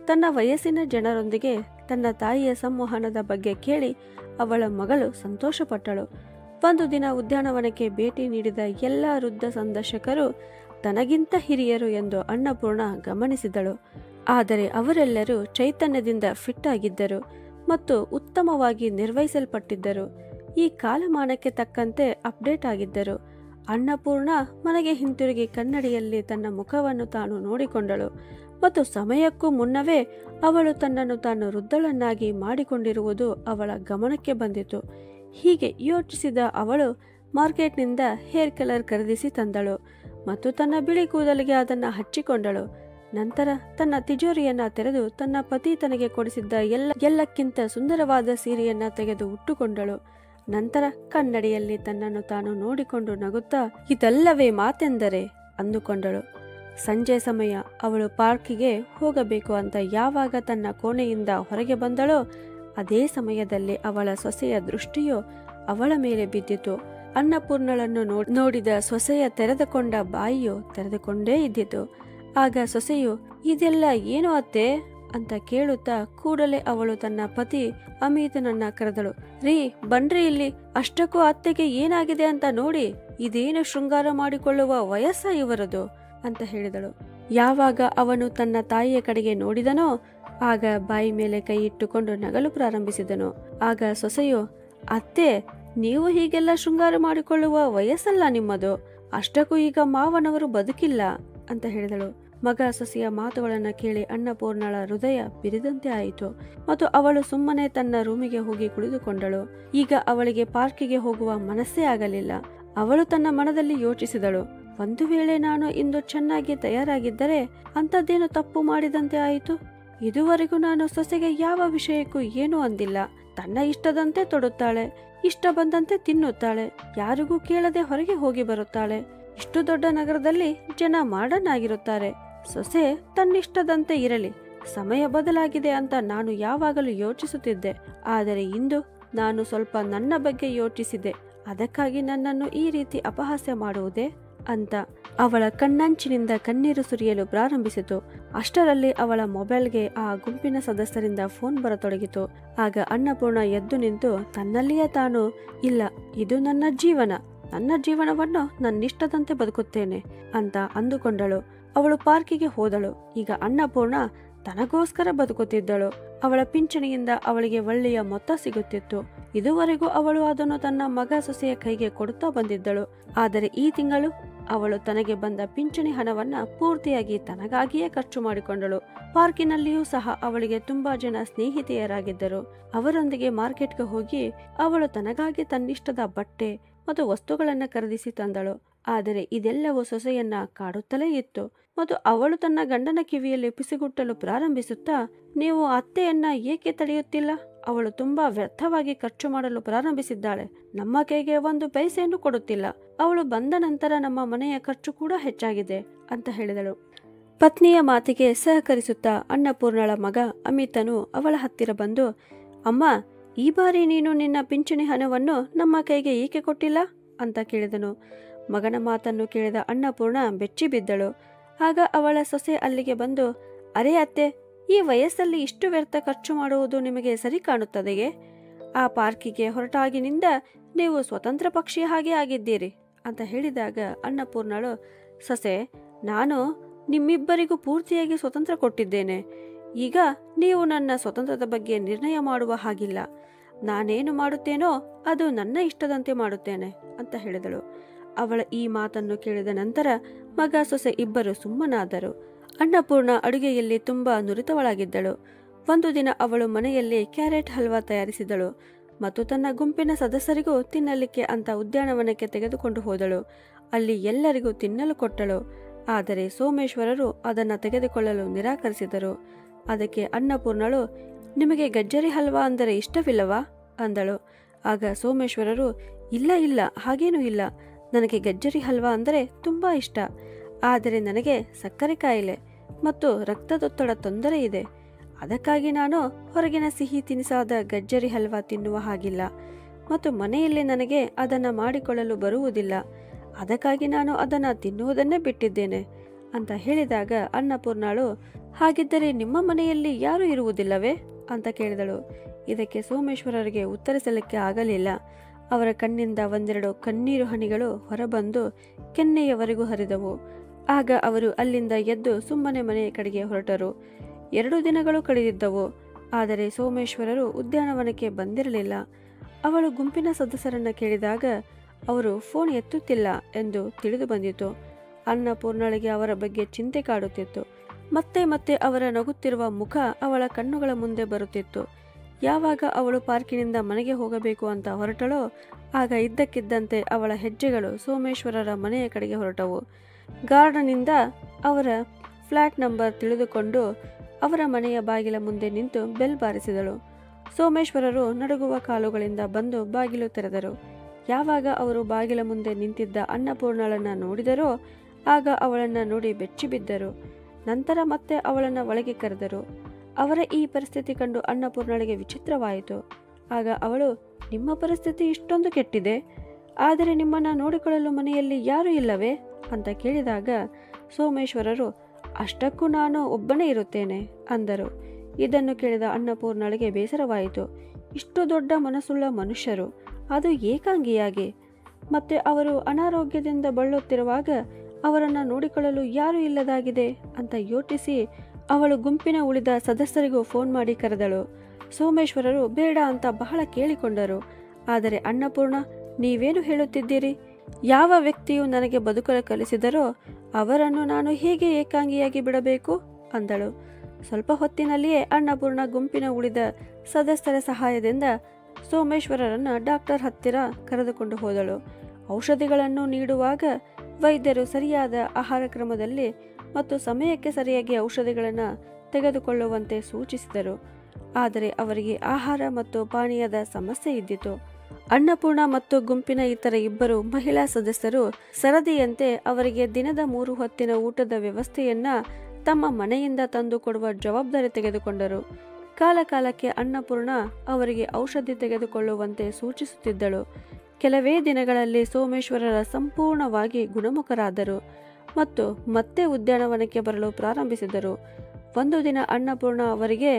ತನ್ನ ವಯಸ್ಸಿನ ಜನರೊಂದಿಗೆ ತನ್ನ ತಾಯಿಯ ಸಂವಹನದ ಬಗ್ಗೆ ಕೇಳಿ ಅವಳ ಮಗಳು ಸಂತೋಷಪಟ್ಟಳು. ಒಂದು ದಿನ ಉದ್ಯಾನವನಕ್ಕೆ ಭೇಟಿ ನೀಡಿದ ಎಲ್ಲ ವೃದ್ಧ ಸಂದರ್ಶಕರು ತನಗಿಂತ ಹಿರಿಯರು ಎಂದು ಅನ್ನಪೂರ್ಣ ಗಮನಿಸಿದಳು. ಆದರೆ ಅವರೆಲ್ಲರೂ ಚೈತನ್ಯದಿಂದ ಫಿಟ್ ಆಗಿದ್ದರು ಮತ್ತು ಉತ್ತಮವಾಗಿ ನಿರ್ವಹಿಸಲ್ಪಟ್ಟಿದ್ದರು. ಈ ಕಾಲಮಾನಕ್ಕೆ ತಕ್ಕಂತೆ ಅಪ್ಡೇಟ್ ಆಗಿದ್ದರು. ಅನ್ನಪೂರ್ಣ ಮನೆಗೆ ಹಿಂತಿರುಗಿ ಕನ್ನಡಿಯಲ್ಲಿ ತನ್ನ ಮುಖವನ್ನು ತಾನು ನೋಡಿಕೊಂಡಳು ಮತ್ತು ಸಮಯಕ್ಕೂ ಮುನ್ನವೇ ಅವಳು ತನ್ನನ್ನು ತಾನು ವೃದ್ಧಳನ್ನಾಗಿ ಮಾಡಿಕೊಂಡಿರುವುದು ಅವಳ ಗಮನಕ್ಕೆ ಬಂದಿತು. ಹೀಗೆ ಯೋಚಿಸಿದ ಅವಳು ಮಾರ್ಕೆಟ್ನಿಂದ ಹೇರ್ ಕಲರ್ ಖರೀದಿಸಿ ತಂದಳು ಮತ್ತು ತನ್ನ ಬಿಳಿ ಕೂದಲಿಗೆ ಅದನ್ನು ಹಚ್ಚಿಕೊಂಡಳು. ನಂತರ ತನ್ನ ತಿಜೋರಿಯನ್ನ ತೆರೆದು ತನ್ನ ಪತಿ ತನಗೆ ಕೊಡಿಸಿದ್ದ ಎಲ್ಲಕ್ಕಿಂತ ಸುಂದರವಾದ ಸೀರೆಯನ್ನ ತೆಗೆದು ಉಟ್ಟುಕೊಂಡಳು. ನಂತರ ಕನ್ನಡಿಯಲ್ಲಿ ತನ್ನನ್ನು ತಾನು ನೋಡಿಕೊಂಡು ನಗುತ್ತಾ ಇದಲ್ಲವೇ ಮಾತೆಂದರೆ ಅಂದುಕೊಂಡಳು. ಸಂಜೆ ಸಮಯ ಅವಳು ಪಾರ್ಕಿಗೆ ಹೋಗಬೇಕು ಅಂತ ಯಾವಾಗ ತನ್ನ ಕೋಣೆಯಿಂದ ಹೊರಗೆ ಬಂದಳೋ ಅದೇ ಸಮಯದಲ್ಲಿ ಅವಳ ಸೊಸೆಯ ದೃಷ್ಟಿಯು ಅವಳ ಮೇಲೆ ಬಿದ್ದಿತು. ಅನ್ನಪೂರ್ಣಳನ್ನು ನೋಡಿದ ಸೊಸೆಯ ತೆರೆದುಕೊಂಡ ಬಾಯಿಯು ತೆರೆದುಕೊಂಡೇ ಇದ್ದಿತು. ಆಗ ಸೊಸೆಯು ಇದೆಲ್ಲ ಏನು ಅತ್ತೆ ಅಂತ ಕೇಳುತ್ತಾ ಕೂಡಲೇ ಅವಳು ತನ್ನ ಪತಿ ಅಮಿತನನ್ನ ಕರೆದಳು. ರೀ ಬನ್ರಿ ಇಲ್ಲಿ, ಅಷ್ಟಕ್ಕೂ ಅತ್ತೆಗೆ ಏನಾಗಿದೆ ಅಂತ ನೋಡಿ, ಇದೇನು ಶೃಂಗಾರ ಮಾಡಿಕೊಳ್ಳುವ ವಯಸ್ಸ ಇವರದು ಅಂತ ಹೇಳಿದಳು. ಯಾವಾಗ ಅವನು ತನ್ನ ತಾಯಿಯ ಕಡೆಗೆ ನೋಡಿದನೋ ಆಗ ಬಾಯಿ ಮೇಲೆ ಕೈ ಇಟ್ಟುಕೊಂಡು ನಗಲು ಪ್ರಾರಂಭಿಸಿದನು. ಆಗ ಸೊಸೆಯು ಅತ್ತೆ, ನೀವು ಹೀಗೆಲ್ಲ ಶೃಂಗಾರ ಮಾಡಿಕೊಳ್ಳುವ ವಯಸ್ಸಲ್ಲ ನಿಮ್ಮದು, ಅಷ್ಟಕ್ಕೂ ಈಗ ಮಾವನವರು ಬದುಕಿಲ್ಲ ಅಂತ ಹೇಳಿದಳು. ಮಗ ಸೊಸೆಯ ಮಾತುಗಳನ್ನು ಕೇಳಿ ಅನ್ನಪೂರ್ಣಳ ಹೃದಯ ಬಿರಿದಂತೆ ಆಯಿತು ಮತ್ತು ಅವಳು ಸುಮ್ಮನೆ ತನ್ನ ರೂಮಿಗೆ ಹೋಗಿ ಕುಳಿತುಕೊಂಡಳು. ಈಗ ಅವಳಿಗೆ ಪಾರ್ಕಿಗೆ ಹೋಗುವ ಮನಸ್ಸೇ ಆಗಲಿಲ್ಲ. ಅವಳು ತನ್ನ ಮನದಲ್ಲಿ ಯೋಚಿಸಿದಳು, ಒಂದು ವೇಳೆ ನಾನು ಇಂದು ಚೆನ್ನಾಗಿ ತಯಾರಾಗಿದ್ದರೆ ಅಂಥದ್ದೇನು ತಪ್ಪು ಮಾಡಿದಂತೆ ಆಯಿತು. ಇದುವರೆಗೂ ನಾನು ಸೊಸೆಗೆ ಯಾವ ವಿಷಯಕ್ಕೂ ಏನೂ ಅಂದಿಲ್ಲ. ತನ್ನ ಇಷ್ಟದಂತೆ ತೊಡುತ್ತಾಳೆ, ಇಷ್ಟ ಬಂದಂತೆ ತಿನ್ನುತ್ತಾಳೆ, ಯಾರಿಗೂ ಕೇಳದೆ ಹೊರಗೆ ಹೋಗಿ ಬರುತ್ತಾಳೆ. ಇಷ್ಟು ದೊಡ್ಡ ನಗರದಲ್ಲಿ ಜನ ಮಾಡರ್ನ್ ಆಗಿರುತ್ತಾರೆ. ಸೊಸೆ ತನ್ನಿಷ್ಟದಂತೆ ಇರಲಿ, ಸಮಯ ಬದಲಾಗಿದೆ ಅಂತ ನಾನು ಯಾವಾಗಲೂ ಯೋಚಿಸುತ್ತಿದ್ದೆ. ಆದರೆ ಇಂದು ನಾನು ಸ್ವಲ್ಪ ನನ್ನ ಬಗ್ಗೆ ಯೋಚಿಸಿದೆ, ಅದಕ್ಕಾಗಿ ನನ್ನನ್ನು ಈ ರೀತಿ ಅಪಹಾಸ್ಯ ಮಾಡುವುದೇ ಅಂತ ಅವಳ ಕಣ್ಣಂಚಿನಿಂದ ಕಣ್ಣೀರು ಸುರಿಯಲು ಪ್ರಾರಂಭಿಸಿತು. ಅಷ್ಟರಲ್ಲಿ ಅವಳ ಮೊಬೈಲ್ಗೆ ಆ ಗುಂಪಿನ ಸದಸ್ಯರಿಂದ ಫೋನ್ ಬರತೊಡಗಿತು. ಆಗ ಅನ್ನಪೂರ್ಣ ಎದ್ದು ನಿಂತು ತನ್ನಲ್ಲಿಯೇ ತಾನು, ಇಲ್ಲ, ಇದು ನನ್ನ ಜೀವನ, ನನ್ನ ಜೀವನವನ್ನು ನನ್ನಿಷ್ಟದಂತೆ ಬದುಕುತ್ತೇನೆ ಅಂತ ಅಂದುಕೊಂಡಳು. ಅವಳು ಪಾರ್ಕಿಗೆ ಹೋದಳು. ಈಗ ಅನ್ನಪೂರ್ಣ ತನಗೋಸ್ಕರ ಬದುಕುತ್ತಿದ್ದಳು. ಅವಳ ಪಿಂಚಣಿಯಿಂದ ಅವಳಿಗೆ ಒಳ್ಳೆಯ ಮೊತ್ತ ಸಿಗುತ್ತಿತ್ತು. ಇದುವರೆಗೂ ಅವಳು ಅದನ್ನು ತನ್ನ ಮಗ ಸೊಸೆಯ ಕೈಗೆ ಕೊಡುತ್ತಾ ಬಂದಿದ್ದಳು. ಆದರೆ ಈ ತಿಂಗಳು ಅವಳು ತನಗೆ ಬಂದ ಪಿಂಚಣಿ ಹಣವನ್ನ ಪೂರ್ತಿಯಾಗಿ ತನಗಾಗಿಯೇ ಖರ್ಚು ಮಾಡಿಕೊಂಡಳು. ಪಾರ್ಕಿನಲ್ಲಿಯೂ ಸಹ ಅವಳಿಗೆ ತುಂಬಾ ಜನ ಸ್ನೇಹಿತೆಯರಾಗಿದ್ದರು. ಅವರೊಂದಿಗೆ ಮಾರ್ಕೆಟ್ಗೆ ಹೋಗಿ ಅವಳು ತನಗಾಗಿ ತನ್ನಿಷ್ಟದ ಬಟ್ಟೆ ಮತ್ತು ವಸ್ತುಗಳನ್ನು ಖರೀದಿಸಿ ತಂದಳು. ಆದರೆ ಇದೆಲ್ಲವೂ ಸೊಸೆಯನ್ನ ಕಾಡುತ್ತಲೇ ಇತ್ತು ಮತ್ತು ಅವಳು ತನ್ನ ಗಂಡನ ಕಿವಿಯಲ್ಲಿ ಪಿಸಿಗುಟ್ಟಲು ಪ್ರಾರಂಭಿಸುತ್ತಾ, ನೀವು ಅತ್ತೆಯನ್ನ ಏಕೆ ತಡೆಯುತ್ತಿಲ್ಲ? ಅವಳು ತುಂಬಾ ವ್ಯರ್ಥವಾಗಿ ಖರ್ಚು ಮಾಡಲು ಪ್ರಾರಂಭಿಸಿದ್ದಾಳೆ. ನಮ್ಮ ಕೈಗೆ ಒಂದು ಪೈಸೆಯನ್ನು ಕೊಡುತ್ತಿಲ್ಲ. ಅವಳು ಬಂದ ನಂತರ ನಮ್ಮ ಮನೆಯ ಖರ್ಚು ಕೂಡ ಹೆಚ್ಚಾಗಿದೆ ಅಂತ ಹೇಳಿದಳು. ಪತ್ನಿಯ ಮಾತಿಗೆ ಸಹಕರಿಸುತ್ತಾ ಅನ್ನಪೂರ್ಣಳ ಮಗ ಅಮಿತನು ಅವಳ ಹತ್ತಿರ ಬಂದು, ಅಮ್ಮ, ಈ ಬಾರಿ ನೀನು ನಿನ್ನ ಪಿಂಚಣಿ ಹಣವನ್ನು ನಮ್ಮ ಕೈಗೆ ಏಕೆ ಕೊಟ್ಟಿಲ್ಲ ಅಂತ ಕೇಳಿದನು. ಮಗನ ಮಾತನ್ನು ಕೇಳಿದ ಅನ್ನಪೂರ್ಣ ಬೆಚ್ಚಿ ಬಿದ್ದಳು. ಆಗ ಅವಳ ಸೊಸೆ ಅಲ್ಲಿಗೆ ಬಂದು, ಅರೆ ಅತ್ತೆ, ಈ ವಯಸ್ಸಲ್ಲಿ ಇಷ್ಟು ವ್ಯರ್ಥ ಖರ್ಚು ಮಾಡುವುದು ನಿಮಗೆ ಸರಿ ಕಾಣುತ್ತದೆಯೇ? ಆ ಪಾರ್ಕಿಗೆ ಹೊರಟಾಗಿನಿಂದ ನೀವು ಸ್ವತಂತ್ರ ಪಕ್ಷಿ ಹಾಗೆ ಆಗಿದ್ದೀರಿ ಅಂತ ಹೇಳಿದಾಗ ಅನ್ನಪೂರ್ಣಳು, ಸೊಸೆ, ನಾನು ನಿಮ್ಮಿಬ್ಬರಿಗೂ ಪೂರ್ತಿಯಾಗಿ ಸ್ವತಂತ್ರ ಕೊಟ್ಟಿದ್ದೇನೆ. ಈಗ ನೀವು ನನ್ನ ಸ್ವತಂತ್ರದ ಬಗ್ಗೆ ನಿರ್ಣಯ ಮಾಡುವ ಹಾಗಿಲ್ಲ. ನಾನೇನು ಮಾಡುತ್ತೇನೋ ಅದು ನನ್ನ ಇಷ್ಟದಂತೆ ಮಾಡುತ್ತೇನೆ ಅಂತ ಹೇಳಿದಳು. ಅವಳ ಈ ಮಾತನ್ನು ಕೇಳಿದ ನಂತರ ಮಗ ಸೊಸೆ ಇಬ್ಬರು ಸುಮ್ಮನಾದರು. ಅನ್ನಪೂರ್ಣ ಅಡುಗೆಯಲ್ಲಿ ತುಂಬಾ ನುರಿತವಳಾಗಿದ್ದಳು. ಒಂದು ದಿನ ಅವಳು ಮನೆಯಲ್ಲಿ ಕ್ಯಾರೆಟ್ ಹಲ್ವಾ ತಯಾರಿಸಿದಳು ಮತ್ತು ತನ್ನ ಗುಂಪಿನ ಸದಸ್ಯರಿಗೂ ತಿನ್ನಲಿಕ್ಕೆ ಅಂತ ಉದ್ಯಾನವನಕ್ಕೆ ತೆಗೆದುಕೊಂಡು ಹೋದಳು. ಅಲ್ಲಿ ಎಲ್ಲರಿಗೂ ತಿನ್ನಲು ಕೊಟ್ಟಳು. ಆದರೆ ಸೋಮೇಶ್ವರರು ಅದನ್ನು ತೆಗೆದುಕೊಳ್ಳಲು ನಿರಾಕರಿಸಿದರು. ಅದಕ್ಕೆ ಅನ್ನಪೂರ್ಣಳು, ನಿಮಗೆ ಗಜ್ಜರಿ ಹಲ್ವಾ ಅಂದರೆ ಇಷ್ಟವಿಲ್ಲವಾ ಅಂದಳು. ಆಗ ಸೋಮೇಶ್ವರರು, ಇಲ್ಲ ಇಲ್ಲ, ಹಾಗೇನೂ ಇಲ್ಲ, ನನಗೆ ಗಜ್ಜರಿ ಹಲ್ವಾ ಅಂದರೆ ತುಂಬಾ ಇಷ್ಟ. ಆದರೆ ನನಗೆ ಸಕ್ಕರೆ ಕಾಯಿಲೆ ಮತ್ತು ರಕ್ತದೊತ್ತಡ ತೊಂದರೆ ಇದೆ. ಅದಕ್ಕಾಗಿ ನಾನು ಹೊರಗಿನ ಸಿಹಿ ತಿನಿಸಾದ ಗಜ್ಜರಿ ಹಲ್ವಾ ತಿನ್ನುವ ಹಾಗಿಲ್ಲ ಮತ್ತು ಮನೆಯಲ್ಲಿ ನನಗೆ ಅದನ್ನು ಮಾಡಿಕೊಳ್ಳಲು ಬರುವುದಿಲ್ಲ. ಅದಕ್ಕಾಗಿ ನಾನು ಅದನ್ನು ತಿನ್ನುವುದನ್ನೇ ಬಿಟ್ಟಿದ್ದೇನೆ ಅಂತ ಹೇಳಿದಾಗ ಅನ್ನಪೂರ್ಣಳು, ಹಾಗಿದ್ದರೆ ನಿಮ್ಮ ಮನೆಯಲ್ಲಿ ಯಾರೂ ಇರುವುದಿಲ್ಲವೇ ಅಂತ ಕೇಳಿದಳು. ಇದಕ್ಕೆ ಸೋಮೇಶ್ವರರಿಗೆ ಉತ್ತರಿಸಲಿಕ್ಕೆ ಆಗಲಿಲ್ಲ. ಅವರ ಕಣ್ಣಿಂದ ಒಂದೆರಡು ಕಣ್ಣೀರು ಹನಿಗಳು ಹೊರಬಂದು ಕೆನ್ನೆಯವರೆಗೂ ಹರಿದವು. ಆಗ ಅವರು ಅಲ್ಲಿಂದ ಎದ್ದು ಸುಮ್ಮನೆ ಮನೆಯ ಕಡೆಗೆ ಹೊರಟರು. 2 ದಿನಗಳು ಕಳೆದಿದ್ದವು. ಆದರೆ ಸೋಮೇಶ್ವರರು ಉದ್ಯಾನವನಕ್ಕೆ ಬಂದಿರಲಿಲ್ಲ. ಅವಳು ಗುಂಪಿನ ಸದಸ್ಯರನ್ನ ಕೇಳಿದಾಗ ಅವರು ಫೋನ್ ಎತ್ತುತ್ತಿಲ್ಲ ಎಂದು ತಿಳಿದು ಬಂದಿತು. ಅನ್ನಪೂರ್ಣಳಿಗೆ ಅವರ ಬಗ್ಗೆ ಚಿಂತೆ ಕಾಡುತ್ತಿತ್ತು. ಮತ್ತೆ ಮತ್ತೆ ಅವರ ನಗುತ್ತಿರುವ ಮುಖ ಅವಳ ಕಣ್ಣುಗಳ ಮುಂದೆ ಬರುತ್ತಿತ್ತು. ಯಾವಾಗ ಅವಳು ಪಾರ್ಕಿನಿಂದ ಮನೆಗೆ ಹೋಗಬೇಕು ಅಂತ ಹೊರಟಳೋ ಆಗ ಇದ್ದಕ್ಕಿದ್ದಂತೆ ಅವಳ ಹೆಜ್ಜೆಗಳು ಸೋಮೇಶ್ವರರ ಮನೆಯ ಕಡೆಗೆ ಹೊರಟವು. ಗಾರ್ಡನಿಂದ ಅವರ ಫ್ಲ್ಯಾಟ್ ನಂಬರ್ ತಿಳಿದುಕೊಂಡು ಅವರ ಮನೆಯ ಬಾಗಿಲ ಮುಂದೆ ನಿಂತು ಬೆಲ್ ಬಾರಿಸಿದಳು. ಸೋಮೇಶ್ವರರು ನಡುಗುವ ಕಾಲುಗಳಿಂದ ಬಂದು ಬಾಗಿಲು ತೆರೆದರು. ಯಾವಾಗ ಅವರು ಬಾಗಿಲ ಮುಂದೆ ನಿಂತಿದ್ದ ಅನ್ನಪೂರ್ಣಳನ್ನ ನೋಡಿದರೋ ಆಗ ಅವಳನ್ನ ನೋಡಿ ಬೆಚ್ಚಿಬಿದ್ದರು. ನಂತರ ಮತ್ತೆ ಅವಳನ್ನ ಒಳಗೆ ಕರೆದರು. ಅವರ ಈ ಪರಿಸ್ಥಿತಿ ಕಂಡು ಅನ್ನಪೂರ್ಣಳಿಗೆ ವಿಚಿತ್ರವಾಯಿತು. ಆಗ ಅವಳು, ನಿಮ್ಮ ಪರಿಸ್ಥಿತಿ ಇಷ್ಟೊಂದು ಕೆಟ್ಟಿದೆ, ಆದರೆ ನಿಮ್ಮನ್ನ ನೋಡಿಕೊಳ್ಳಲು ಮನೆಯಲ್ಲಿ ಯಾರೂ ಇಲ್ಲವೇ ಅಂತ ಕೇಳಿದಾಗ ಸೋಮೇಶ್ವರರು, ಅಷ್ಟಕ್ಕೂ ನಾನು ಒಬ್ಬನೇ ಇರುತ್ತೇನೆ ಅಂದರು. ಇದನ್ನು ಕೇಳಿದ ಅನ್ನಪೂರ್ಣಳಿಗೆ ಬೇಸರವಾಯಿತು. ಇಷ್ಟು ದೊಡ್ಡ ಮನಸ್ಸುಳ್ಳ ಮನುಷ್ಯರು, ಅದು ಏಕಾಂಗಿಯಾಗಿ, ಮತ್ತೆ ಅವರು ಅನಾರೋಗ್ಯದಿಂದ ಬಳಲುತ್ತಿರುವಾಗ ಅವರನ್ನು ನೋಡಿಕೊಳ್ಳಲು ಯಾರೂ ಇಲ್ಲದಾಗಿದೆ ಅಂತ ಯೋಚಿಸಿ ಅವಳು ಗುಂಪಿನ ಉಳಿದ ಸದಸ್ಯರಿಗೂ ಫೋನ್ ಮಾಡಿ ಕರೆದಳು. ಸೋಮೇಶ್ವರರು ಬೇಡ ಅಂತ ಬಹಳ ಕೇಳಿಕೊಂಡರು. ಆದರೆ ಅನ್ನಪೂರ್ಣ, ನೀವೇನು ಹೇಳುತ್ತಿದ್ದೀರಿ? ಯಾವ ವ್ಯಕ್ತಿಯು ನನಗೆ ಬದುಕಲು ಕಲಿಸಿದರೋ ಅವರನ್ನು ನಾನು ಹೇಗೆ ಏಕಾಂಗಿಯಾಗಿ ಬಿಡಬೇಕು ಅಂದಳು. ಸ್ವಲ್ಪ ಹೊತ್ತಿನಲ್ಲಿಯೇ ಅನ್ನಪೂರ್ಣ ಗುಂಪಿನ ಉಳಿದ ಸದಸ್ಯರ ಸಹಾಯದಿಂದ ಸೋಮೇಶ್ವರರನ್ನ ಡಾಕ್ಟರ್ ಹತ್ತಿರ ಕರೆದುಕೊಂಡು ಹೋದಳು. ಔಷಧಿಗಳನ್ನು ನೀಡುವಾಗ ವೈದ್ಯರು ಸರಿಯಾದ ಆಹಾರ ಕ್ರಮದಲ್ಲಿ ಮತ್ತು ಸಮಯಕ್ಕೆ ಸರಿಯಾಗಿ ಔಷಧಿಗಳನ್ನು ತೆಗೆದುಕೊಳ್ಳುವಂತೆ ಸೂಚಿಸಿದರು. ಆದರೆ ಅವರಿಗೆ ಆಹಾರ ಮತ್ತು ಪಾನೀಯದ ಸಮಸ್ಯೆ ಇದ್ದಿತು. ಅನ್ನಪೂರ್ಣ ಮತ್ತು ಗುಂಪಿನ ಇತರ ಇಬ್ಬರು ಮಹಿಳಾ ಸದಸ್ಯರು ಸರದಿಯಂತೆ ಅವರಿಗೆ ದಿನದ 3 ಹೊತ್ತಿನ ಊಟದ ವ್ಯವಸ್ಥೆಯನ್ನ ತಮ್ಮ ಮನೆಯಿಂದ ತಂದು ಕೊಡುವ ಜವಾಬ್ದಾರಿ ತೆಗೆದುಕೊಂಡರು. ಕಾಲಕಾಲಕ್ಕೆ ಅನ್ನಪೂರ್ಣ ಅವರಿಗೆ ಔಷಧಿ ತೆಗೆದುಕೊಳ್ಳುವಂತೆ ಸೂಚಿಸುತ್ತಿದ್ದಳು. ಕೆಲವೇ ದಿನಗಳಲ್ಲಿ ಸೋಮೇಶ್ವರರ ಸಂಪೂರ್ಣವಾಗಿ ಗುಣಮುಖರಾದರು ಮತ್ತು ಮತ್ತೆ ಉದ್ಯಾನವನಕ್ಕೆ ಬರಲು ಪ್ರಾರಂಭಿಸಿದರು. ಒಂದು ದಿನ ಅನ್ನಪೂರ್ಣ ಅವರಿಗೆ,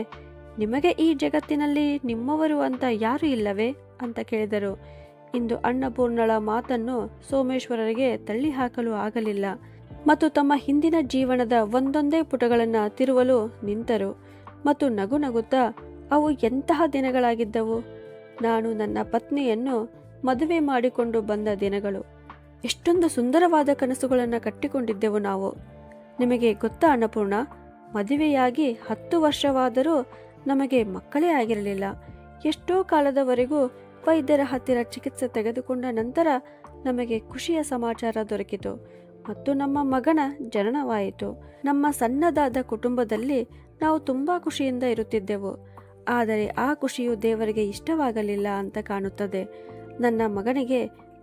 ನಿಮಗೆ ಈ ಜಗತ್ತಿನಲ್ಲಿ ನಿಮ್ಮವರು ಅಂತ ಯಾರೂ ಇಲ್ಲವೇ ಅಂತ ಕೇಳಿದರು. ಇಂದು ಅನ್ನಪೂರ್ಣಳ ಮಾತನ್ನು ಸೋಮೇಶ್ವರರಿಗೆ ತಳ್ಳಿ ಹಾಕಲು ಆಗಲಿಲ್ಲ ಮತ್ತು ತಮ್ಮ ಹಿಂದಿನ ಜೀವನದ ಒಂದೊಂದೇ ಪುಟಗಳನ್ನು ತಿರುವಲು ನಿಂತರು ಮತ್ತು ನಗು ನಗುತ್ತಾ, ಅವು ಎಂತಹ ದಿನಗಳಾಗಿದ್ದವು, ನಾನು ನನ್ನ ಪತ್ನಿಯನ್ನು ಮದುವೆ ಮಾಡಿಕೊಂಡು ಬಂದ ದಿನಗಳು, ಎಷ್ಟೊಂದು ಸುಂದರವಾದ ಕನಸುಗಳನ್ನು ಕಟ್ಟಿಕೊಂಡಿದ್ದೆವು ನಾವು. ನಿಮಗೆ ಗೊತ್ತಾ ಅನ್ನಪೂರ್ಣ, ಮದುವೆಯಾಗಿ 10 ವರ್ಷವಾದರೂ ನಮಗೆ ಮಕ್ಕಳೇ ಆಗಿರಲಿಲ್ಲ. ಎಷ್ಟೋ ಕಾಲದವರೆಗೂ ವೈದ್ಯರ ಹತ್ತಿರ ಚಿಕಿತ್ಸೆ ತೆಗೆದುಕೊಂಡ ನಂತರ ನಮಗೆ ಖುಷಿಯ ಸಮಾಚಾರ ದೊರಕಿತು ಮತ್ತು ನಮ್ಮ ಮಗನ ಜನನವಾಯಿತು. ನಮ್ಮ ಸಣ್ಣದಾದ ಕುಟುಂಬದಲ್ಲಿ ನಾವು ತುಂಬ ಖುಷಿಯಿಂದ ಇರುತ್ತಿದ್ದೆವು. ಆದರೆ ಆ ಖುಷಿಯು ದೇವರಿಗೆ ಇಷ್ಟವಾಗಲಿಲ್ಲ ಅಂತ ಕಾಣುತ್ತದೆ. ನನ್ನ ಮಗನಿಗೆ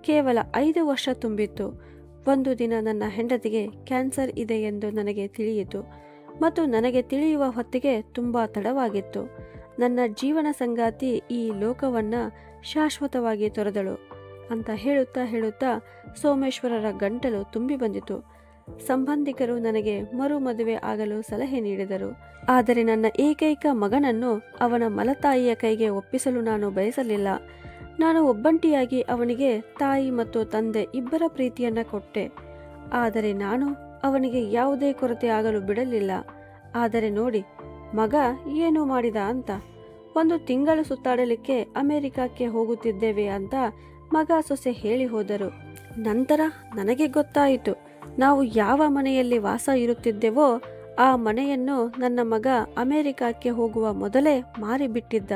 ಕೇವಲ 5 ವರ್ಷ ತುಂಬಿತ್ತು. ಒಂದು ದಿನ ನನ್ನ ಹೆಂಡತಿಗೆ ಕ್ಯಾನ್ಸರ್ ಇದೆ ಎಂದು ನನಗೆ ತಿಳಿಯಿತು ಮತ್ತು ನನಗೆ ತಿಳಿಯುವ ಹೊತ್ತಿಗೆ ತುಂಬ ತಡವಾಗಿತ್ತು. ನನ್ನ ಜೀವನ ಸಂಗಾತಿ ಈ ಲೋಕವನ್ನ ಶಾಶ್ವತವಾಗಿ ತೊರೆದಳು ಅಂತ ಹೇಳುತ್ತಾ ಸೋಮೇಶ್ವರರ ಗಂಟಲು ತುಂಬಿ ಬಂದಿತು. ಸಂಬಂಧಿಕರು ನನಗೆ ಮರು ಮದುವೆ ಆಗಲು ಸಲಹೆ ನೀಡಿದರು. ಆದರೆ ನನ್ನ ಏಕೈಕ ಮಗನನ್ನು ಅವನ ಮಲತಾಯಿಯ ಕೈಗೆ ಒಪ್ಪಿಸಲು ನಾನು ಬಯಸಲಿಲ್ಲ. ನಾನು ಒಬ್ಬಂಟಿಯಾಗಿ ಅವನಿಗೆ ತಾಯಿ ಮತ್ತು ತಂದೆ ಇಬ್ಬರ ಪ್ರೀತಿಯನ್ನ ಕೊಟ್ಟೆ. ಆದರೆ ನಾನು ಅವನಿಗೆ ಯಾವುದೇ ಕೊರತೆ ಆಗಲು ಬಿಡಲಿಲ್ಲ. ಆದರೆ ನೋಡಿ ಮಗ ಏನು ಮಾಡಿದ ಅಂತ. 1 ತಿಂಗಳು ಸುತ್ತಾಡಲಿಕ್ಕೆ ಅಮೆರಿಕಕ್ಕೆ ಹೋಗುತ್ತಿದ್ದೇವೆ ಅಂತ ಮಗ ಸೊಸೆ ಹೇಳಿ ಹೋದರು. ನಂತರ ನನಗೆ ಗೊತ್ತಾಯಿತು, ನಾವು ಯಾವ ಮನೆಯಲ್ಲಿ ವಾಸ ಇರುತ್ತಿದ್ದೆವೋ ಆ ಮನೆಯನ್ನು ನನ್ನ ಮಗ ಅಮೆರಿಕಕ್ಕೆ ಹೋಗುವ ಮೊದಲೇ ಮಾರಿಬಿಟ್ಟಿದ್ದ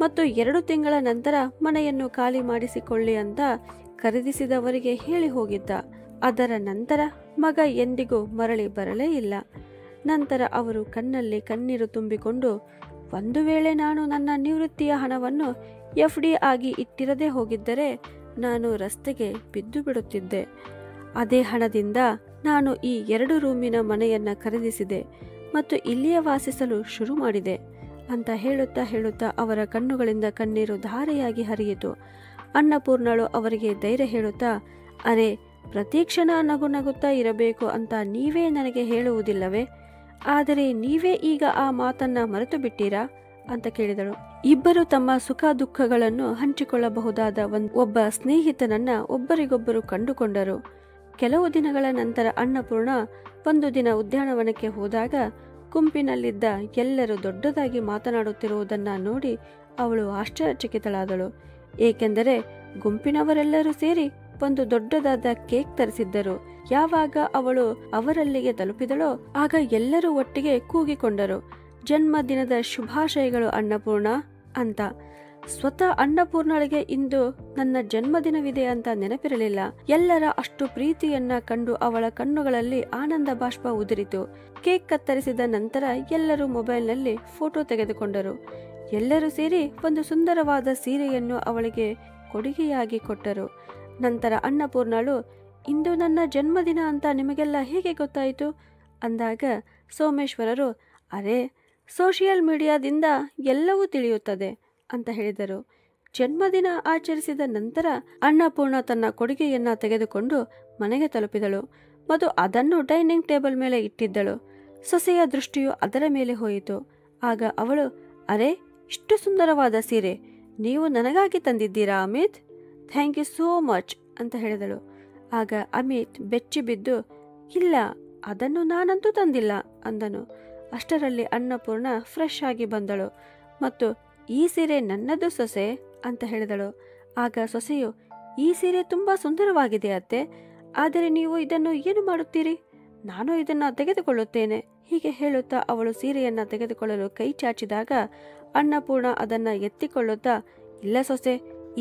ಮತ್ತು 2 ತಿಂಗಳ ನಂತರ ಮನೆಯನ್ನು ಖಾಲಿ ಮಾಡಿಸಿಕೊಳ್ಳಿ ಅಂತ ಖರೀದಿಸಿದವರಿಗೆ ಹೇಳಿ ಹೋಗಿದ್ದ. ಅದರ ನಂತರ ಮಗ ಎಂದಿಗೂ ಮರಳಿ ಬರಲೇ ಇಲ್ಲ. ನಂತರ ಅವರು ಕಣ್ಣಲ್ಲಿ ಕಣ್ಣೀರು ತುಂಬಿಕೊಂಡು, ಒಂದು ವೇಳೆ ನಾನು ನನ್ನ ನಿವೃತ್ತಿಯ ಹಣವನ್ನು FD ಆಗಿ ಇಟ್ಟಿರದೇ ಹೋಗಿದ್ದರೆ ನಾನು ರಸ್ತೆಗೆ ಬಿದ್ದು ಬಿಡುತ್ತಿದ್ದೆ. ಅದೇ ಹಣದಿಂದ ನಾನು ಈ 2 ರೂಮಿನ ಮನೆಯನ್ನ ಖರೀದಿಸಿದೆ ಮತ್ತು ಇಲ್ಲಿಯೇ ವಾಸಿಸಲು ಶುರು ಮಾಡಿದೆ ಅಂತ ಹೇಳುತ್ತಾ ಅವರ ಕಣ್ಣುಗಳಿಂದ ಕಣ್ಣೀರು ಧಾರೆಯಾಗಿ ಹರಿಯಿತು. ಅನ್ನಪೂರ್ಣಳು ಅವರಿಗೆ ಧೈರ್ಯ ಹೇಳುತ್ತಾ, ಅರೆ, ಪ್ರತಿ ಕ್ಷಣ ನಗು ನಗುತ್ತಾ ಇರಬೇಕು ಅಂತ ನೀವೇ ನನಗೆ ಹೇಳುವುದಿಲ್ಲವೇ? ಆದರೆ ನೀವೇ ಈಗ ಆ ಮಾತನ್ನ ಮರೆತು ಬಿಟ್ಟೀರಾ ಅಂತ ಕೇಳಿದಳು. ಇಬ್ಬರು ತಮ್ಮ ಸುಖ ದುಃಖಗಳನ್ನು ಹಂಚಿಕೊಳ್ಳಬಹುದಾದ ಒಬ್ಬ ಸ್ನೇಹಿತನನ್ನ ಒಬ್ಬರಿಗೊಬ್ಬರು ಕಂಡುಕೊಂಡರು. ಕೆಲವು ದಿನಗಳ ನಂತರ ಅನ್ನಪೂರ್ಣ ಒಂದು ದಿನ ಉದ್ಯಾನವನಕ್ಕೆ ಹೋದಾಗ ಗುಂಪಿನಲ್ಲಿದ್ದ ಎಲ್ಲರೂ ದೊಡ್ಡದಾಗಿ ಮಾತನಾಡುತ್ತಿರುವುದನ್ನ ನೋಡಿ ಅವಳು ಆಶ್ಚರ್ಯಚಕಿತಳಾದಳು. ಏಕೆಂದರೆ ಗುಂಪಿನವರೆಲ್ಲರೂ ಸೇರಿ ಒಂದು ದೊಡ್ಡದಾದ ಕೇಕ್ ತರಿಸಿದ್ದರು. ಯಾವಾಗ ಅವಳು ಅವರಲ್ಲಿಗೆ ತಲುಪಿದಳೋ ಆಗ ಎಲ್ಲರೂ ಒಟ್ಟಿಗೆ ಕೂಗಿಕೊಂಡರು, ಜನ್ಮದಿನದ ಶುಭಾಶಯಗಳು ಅನ್ನಪೂರ್ಣ ಅಂತ. ಸ್ವತಃ ಅನ್ನಪೂರ್ಣಳಿಗೆ ಇಂದು ನನ್ನ ಜನ್ಮದಿನವಿದೆ ಅಂತ ನೆನಪಿರಲಿಲ್ಲ. ಎಲ್ಲರ ಅಷ್ಟು ಪ್ರೀತಿಯನ್ನ ಕಂಡು ಅವಳ ಕಣ್ಣುಗಳಲ್ಲಿ ಆನಂದ ಬಾಷ್ಪ ಉದುರಿತು. ಕೇಕ್ ಕತ್ತರಿಸಿದ ನಂತರ ಎಲ್ಲರೂ ಮೊಬೈಲ್ನಲ್ಲಿ ಫೋಟೋ ತೆಗೆದುಕೊಂಡರು. ಎಲ್ಲರೂ ಸೇರಿ ಒಂದು ಸುಂದರವಾದ ಸೀರೆಯನ್ನು ಅವಳಿಗೆ ಕೊಡುಗೆಯಾಗಿ ಕೊಟ್ಟರು. ನಂತರ ಅನ್ನಪೂರ್ಣಳು, ಇಂದು ನನ್ನ ಜನ್ಮದಿನ ಅಂತ ನಿಮಗೆಲ್ಲ ಹೇಗೆ ಗೊತ್ತಾಯಿತು ಅಂದಾಗ ಸೋಮೇಶ್ವರರು, ಅರೆ ಸೋಷಿಯಲ್ ಮೀಡಿಯಾದಿಂದ ಎಲ್ಲವೂ ತಿಳಿಯುತ್ತದೆ ಅಂತ ಹೇಳಿದರು. ಜನ್ಮದಿನ ಆಚರಿಸಿದ ನಂತರ ಅನ್ನಪೂರ್ಣ ತನ್ನ ಕೊಡುಗೆಯನ್ನ ತೆಗೆದುಕೊಂಡು ಮನೆಗೆ ತಲುಪಿದಳು ಮತ್ತು ಅದನ್ನು ಡೈನಿಂಗ್ ಟೇಬಲ್ ಮೇಲೆ ಇಟ್ಟಿದ್ದಳು. ಸೊಸೆಯ ದೃಷ್ಟಿಯು ಅದರ ಮೇಲೆ ಹೋಯಿತು. ಆಗ ಅವಳು, ಅರೆ ಇಷ್ಟು ಸುಂದರವಾದ ಸೀರೆ ನೀವು ನನಗಾಗಿ ತಂದಿದ್ದೀರಾ Amit? Thank you so much ಅಂತ ಹೇಳಿದಳು. ಆಗ ಅಮಿತ್ ಬೆಚ್ಚಿ ಬಿದ್ದು, ಇಲ್ಲ ಅದನ್ನು ನಾನಂತೂ ತಂದಿಲ್ಲ ಅಂದನು. ಅಷ್ಟರಲ್ಲಿ ಅನ್ನಪೂರ್ಣ ಫ್ರೆಶ್ ಆಗಿ ಬಂದಳು ಮತ್ತು ಈ ಸೀರೆ ನನ್ನದು ಸೊಸೆ ಅಂತ ಹೇಳಿದಳು. ಆಗ ಸೊಸೆಯು, ಈ ಸೀರೆ ತುಂಬಾ ಸುಂದರವಾಗಿದೆ ಅತ್ತೆ, ಆದರೆ ನೀವು ಇದನ್ನು ಏನು ಮಾಡುತ್ತೀರಿ? ನಾನು ಇದನ್ನ ತೆಗೆದುಕೊಳ್ಳುತ್ತೇನೆ ಹೀಗೆ ಹೇಳುತ್ತಾ ಅವಳು ಸೀರೆಯನ್ನ ತೆಗೆದುಕೊಳ್ಳಲು ಕೈ ಚಾಚಿದಾಗ ಅನ್ನಪೂರ್ಣ ಅದನ್ನ ಎತ್ತಿಕೊಳ್ಳುತ್ತಾ, ಇಲ್ಲ ಸೊಸೆ,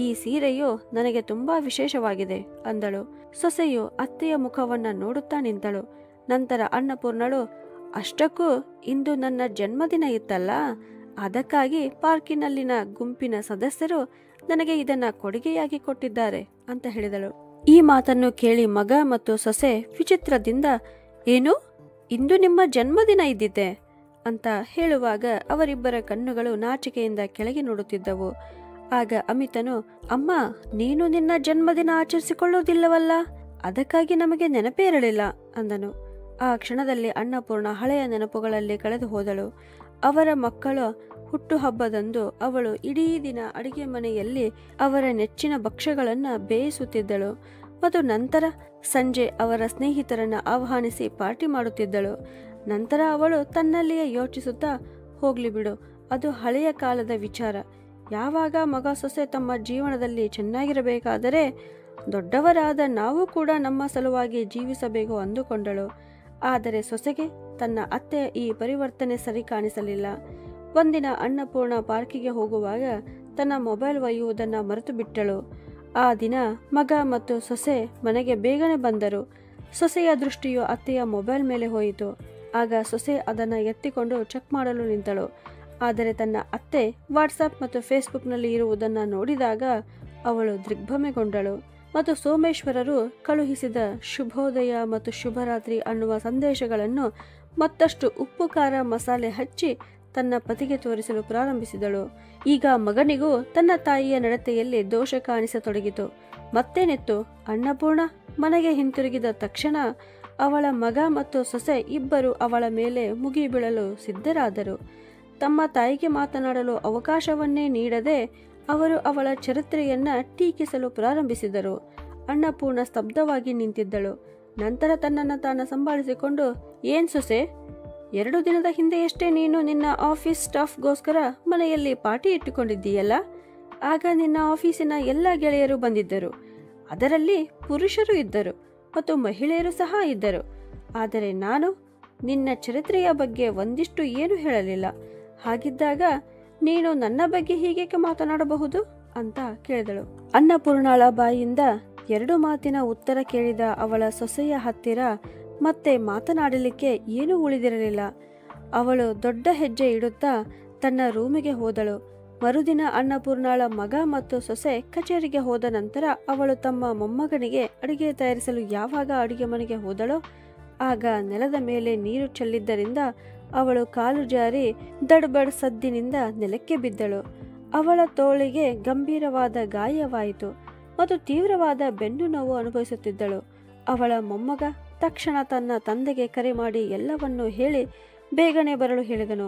ಈ ಸೀರೆಯು ನನಗೆ ತುಂಬಾ ವಿಶೇಷವಾಗಿದೆ ಅಂದಳು. ಸೊಸೆಯು ಅತ್ತೆಯ ಮುಖವನ್ನ ನೋಡುತ್ತಾ ನಿಂತಳು. ನಂತರ ಅನ್ನಪೂರ್ಣಳು, ಅಷ್ಟಕ್ಕೂ ಇಂದು ನನ್ನ ಜನ್ಮದಿನ ಇತ್ತಲ್ಲ, ಅದಕ್ಕಾಗಿ ಪಾರ್ಕಿನಲ್ಲಿನ ಗುಂಪಿನ ಸದಸ್ಯರು ನನಗೆ ಇದನ್ನ ಕೊಡುಗೆಯಾಗಿ ಕೊಟ್ಟಿದ್ದಾರೆ ಅಂತ ಹೇಳಿದಳು. ಈ ಮಾತನ್ನು ಕೇಳಿ ಮಗ ಮತ್ತು ಸೊಸೆ ವಿಚಿತ್ರದಿಂದ, ಏನು ಇಂದು ನಿಮ್ಮ ಜನ್ಮದಿನ ಇದ್ದಿತೆ ಅಂತ ಹೇಳುವಾಗ ಅವರಿಬ್ಬರ ಕಣ್ಣುಗಳು ನಾಚಿಕೆಯಿಂದ ಕೆಳಗೆ ನೋಡುತ್ತಿದ್ದವು. ಆಗ ಅಮಿತನು, ಅಮ್ಮ ನೀನು ನಿನ್ನ ಜನ್ಮದಿನ ಆಚರಿಸಿಕೊಳ್ಳುವುದಿಲ್ಲವಲ್ಲ, ಅದಕ್ಕಾಗಿ ನಮಗೆ ನೆನಪೇ ಇರಲಿಲ್ಲ ಅಂದನು. ಆ ಕ್ಷಣದಲ್ಲಿ ಅನ್ನಪೂರ್ಣ ಹಳೆಯ ನೆನಪುಗಳಲ್ಲಿ ಕಳೆದು ಹೋದಳು. ಅವರ ಮಕ್ಕಳ ಹುಟ್ಟುಹಬ್ಬದಂದು ಅವಳು ಇಡೀ ದಿನ ಅಡಿಗೆ ಮನೆಯಲ್ಲಿ ಅವರ ನೆಚ್ಚಿನ ಭಕ್ಷ್ಯಗಳನ್ನು ಬೇಯಿಸುತ್ತಿದ್ದಳು ಮತ್ತು ನಂತರ ಸಂಜೆ ಅವರ ಸ್ನೇಹಿತರನ್ನ ಆಹ್ವಾನಿಸಿ ಪಾರ್ಟಿ ಮಾಡುತ್ತಿದ್ದಳು. ನಂತರ ಅವಳು ತನ್ನಲ್ಲಿಯೇ ಯೋಚಿಸುತ್ತಾ, ಹೋಗ್ಲಿ ಬಿಡು, ಅದು ಹಳೆಯ ಕಾಲದ ವಿಚಾರ. ಯಾವಾಗ ಮಗ ಸೊಸೆ ತಮ್ಮ ಜೀವನದಲ್ಲಿ ಚೆನ್ನಾಗಿರಬೇಕಾದರೆ ದೊಡ್ಡವರಾದ ನಾವು ಕೂಡ ನಮ್ಮ ಸಲುವಾಗಿ ಜೀವಿಸಬೇಕು ಅಂದುಕೊಂಡಳು. ಆದರೆ ಸೊಸೆಗೆ ತನ್ನ ಅತ್ತೆಯ ಈ ಪರಿವರ್ತನೆ ಸರಿ ಕಾಣಿಸಲಿಲ್ಲ. ಒಂದಿನ ಅನ್ನಪೂರ್ಣ ಪಾರ್ಕಿಗೆ ಹೋಗುವಾಗ ತನ್ನ ಮೊಬೈಲ್ ಒಯ್ಯುವುದನ್ನು ಮರೆತು ಬಿಟ್ಟಳು. ಆ ದಿನ ಮಗ ಮತ್ತು ಸೊಸೆ ಮನೆಗೆ ಬೇಗನೆ ಬಂದರು. ಸೊಸೆಯ ದೃಷ್ಟಿಯು ಅತ್ತೆಯ ಮೊಬೈಲ್ ಮೇಲೆ ಹೋಯಿತು. ಆಗ ಸೊಸೆ ಅದನ್ನು ಎತ್ತಿಕೊಂಡು ಚೆಕ್ ಮಾಡಲು ನಿಂತಳು. ಆದರೆ ತನ್ನ ಅತ್ತೆ ವಾಟ್ಸಪ್ ಮತ್ತು ಫೇಸ್ಬುಕ್ನಲ್ಲಿ ಇರುವುದನ್ನು ನೋಡಿದಾಗ ಅವಳು ದಿಗ್ಭ್ರಮೆಗೊಂಡಳು ಮತ್ತು ಸೋಮೇಶ್ವರರು ಕಳುಹಿಸಿದ ಶುಭೋದಯ ಮತ್ತು ಶುಭರಾತ್ರಿ ಅನ್ನುವ ಸಂದೇಶಗಳನ್ನು ಮತ್ತಷ್ಟು ಉಪ್ಪು ಖಾರ ಮಸಾಲೆ ಹಚ್ಚಿ ತನ್ನ ಪತಿಗೆ ತೋರಿಸಲು ಪ್ರಾರಂಭಿಸಿದಳು. ಈಗ ಮಗನಿಗೂ ತನ್ನ ತಾಯಿಯ ನಡತೆಯಲ್ಲಿ ದೋಷ ಕಾಣಿಸತೊಡಗಿತು. ಮತ್ತೇನೆತ್ತು, ಅನ್ನಪೂರ್ಣ ಮನೆಗೆ ಹಿಂತಿರುಗಿದ ತಕ್ಷಣ ಅವಳ ಮಗ ಮತ್ತು ಸೊಸೆ ಇಬ್ಬರು ಅವಳ ಮೇಲೆ ಮುಗಿಬೀಳಲು ಸಿದ್ಧರಾದರು. ತಮ್ಮ ತಾಯಿಗೆ ಮಾತನಾಡಲು ಅವಕಾಶವನ್ನೇ ನೀಡದೆ ಅವರು ಅವಳ ಚರಿತ್ರೆಯನ್ನ ಟೀಕಿಸಲು ಪ್ರಾರಂಭಿಸಿದರು. ಅನ್ನಪೂರ್ಣ ಸ್ತಬ್ಧವಾಗಿ ನಿಂತಿದ್ದಳು. ನಂತರ ತನ್ನನ್ನು ತಾನು ಸಂಭಾಳಿಸಿಕೊಂಡು, ಏನ್ ಸೊಸೆ, 2 ದಿನದ ಹಿಂದೆಯಷ್ಟೇ ನೀನು ನಿನ್ನ ಆಫೀಸ್ ಸ್ಟಾಫ್ಗೋಸ್ಕರ ಮನೆಯಲ್ಲಿ ಪಾರ್ಟಿ ಇಟ್ಟುಕೊಂಡಿದ್ದೀಯಲ್ಲ? ಆಗ ನಿನ್ನ ಆಫೀಸಿನ ಎಲ್ಲ ಗೆಳೆಯರು ಬಂದಿದ್ದರು. ಅದರಲ್ಲಿ ಪುರುಷರು ಇದ್ದರು ಮತ್ತು ಮಹಿಳೆಯರು ಸಹ ಇದ್ದರು. ಆದರೆ ನಾನು ನಿನ್ನ ಚರಿತ್ರೆಯ ಬಗ್ಗೆ ಒಂದಿಷ್ಟು ಏನು ಹೇಳಲಿಲ್ಲ. ಹಾಗಿದ್ದಾಗ ನೀನು ನನ್ನ ಬಗ್ಗೆ ಹೀಗೇಕೆ ಮಾತನಾಡಬಹುದು ಅಂತ ಕೇಳಿದಳು. ಅನ್ನಪೂರ್ಣಳ ಬಾಯಿಯಿಂದ 2 ಮಾತಿನ ಉತ್ತರ ಕೇಳಿದ ಅವಳ ಸೊಸೆಯ ಹತ್ತಿರ ಮತ್ತೆ ಮಾತನಾಡಲಿಕ್ಕೆ ಏನೂ ಉಳಿದಿರಲಿಲ್ಲ. ಅವಳು ದೊಡ್ಡ ಹೆಜ್ಜೆ ಇಡುತ್ತಾ ತನ್ನ ರೂಮಿಗೆ ಹೋದಳು. ಮರುದಿನ ಅನ್ನಪೂರ್ಣಳ ಮಗ ಮತ್ತು ಸೊಸೆ ಕಚೇರಿಗೆ ಹೋದ ನಂತರ ಅವಳು ತಮ್ಮ ಮೊಮ್ಮಗನಿಗೆ ಅಡಿಗೆ ತಯಾರಿಸಲು ಯಾವಾಗ ಅಡಿಗೆ ಮನೆಗೆ ಹೋದಳೋ ಆಗ ನೆಲದ ಮೇಲೆ ನೀರು ಚೆಲ್ಲಿದ್ದರಿಂದ ಅವಳು ಕಾಲು ಜಾರಿ ದಡ್ಬಡ್ ಸದ್ದಿನಿಂದ ನೆಲಕ್ಕೆ ಬಿದ್ದಳು. ಅವಳ ತೋಳಿಗೆ ಗಂಭೀರವಾದ ಗಾಯವಾಯಿತು ಮತ್ತು ತೀವ್ರವಾದ ಬೆನ್ನು ನೋವು ಅನುಭವಿಸುತ್ತಿದ್ದಳು. ಅವಳ ಮೊಮ್ಮಗ ತಕ್ಷಣ ತನ್ನ ತಂದೆಗೆ ಕರೆ ಮಾಡಿ ಎಲ್ಲವನ್ನೂ ಹೇಳಿ ಬೇಗನೆ ಬರಲು ಹೇಳಿದನು.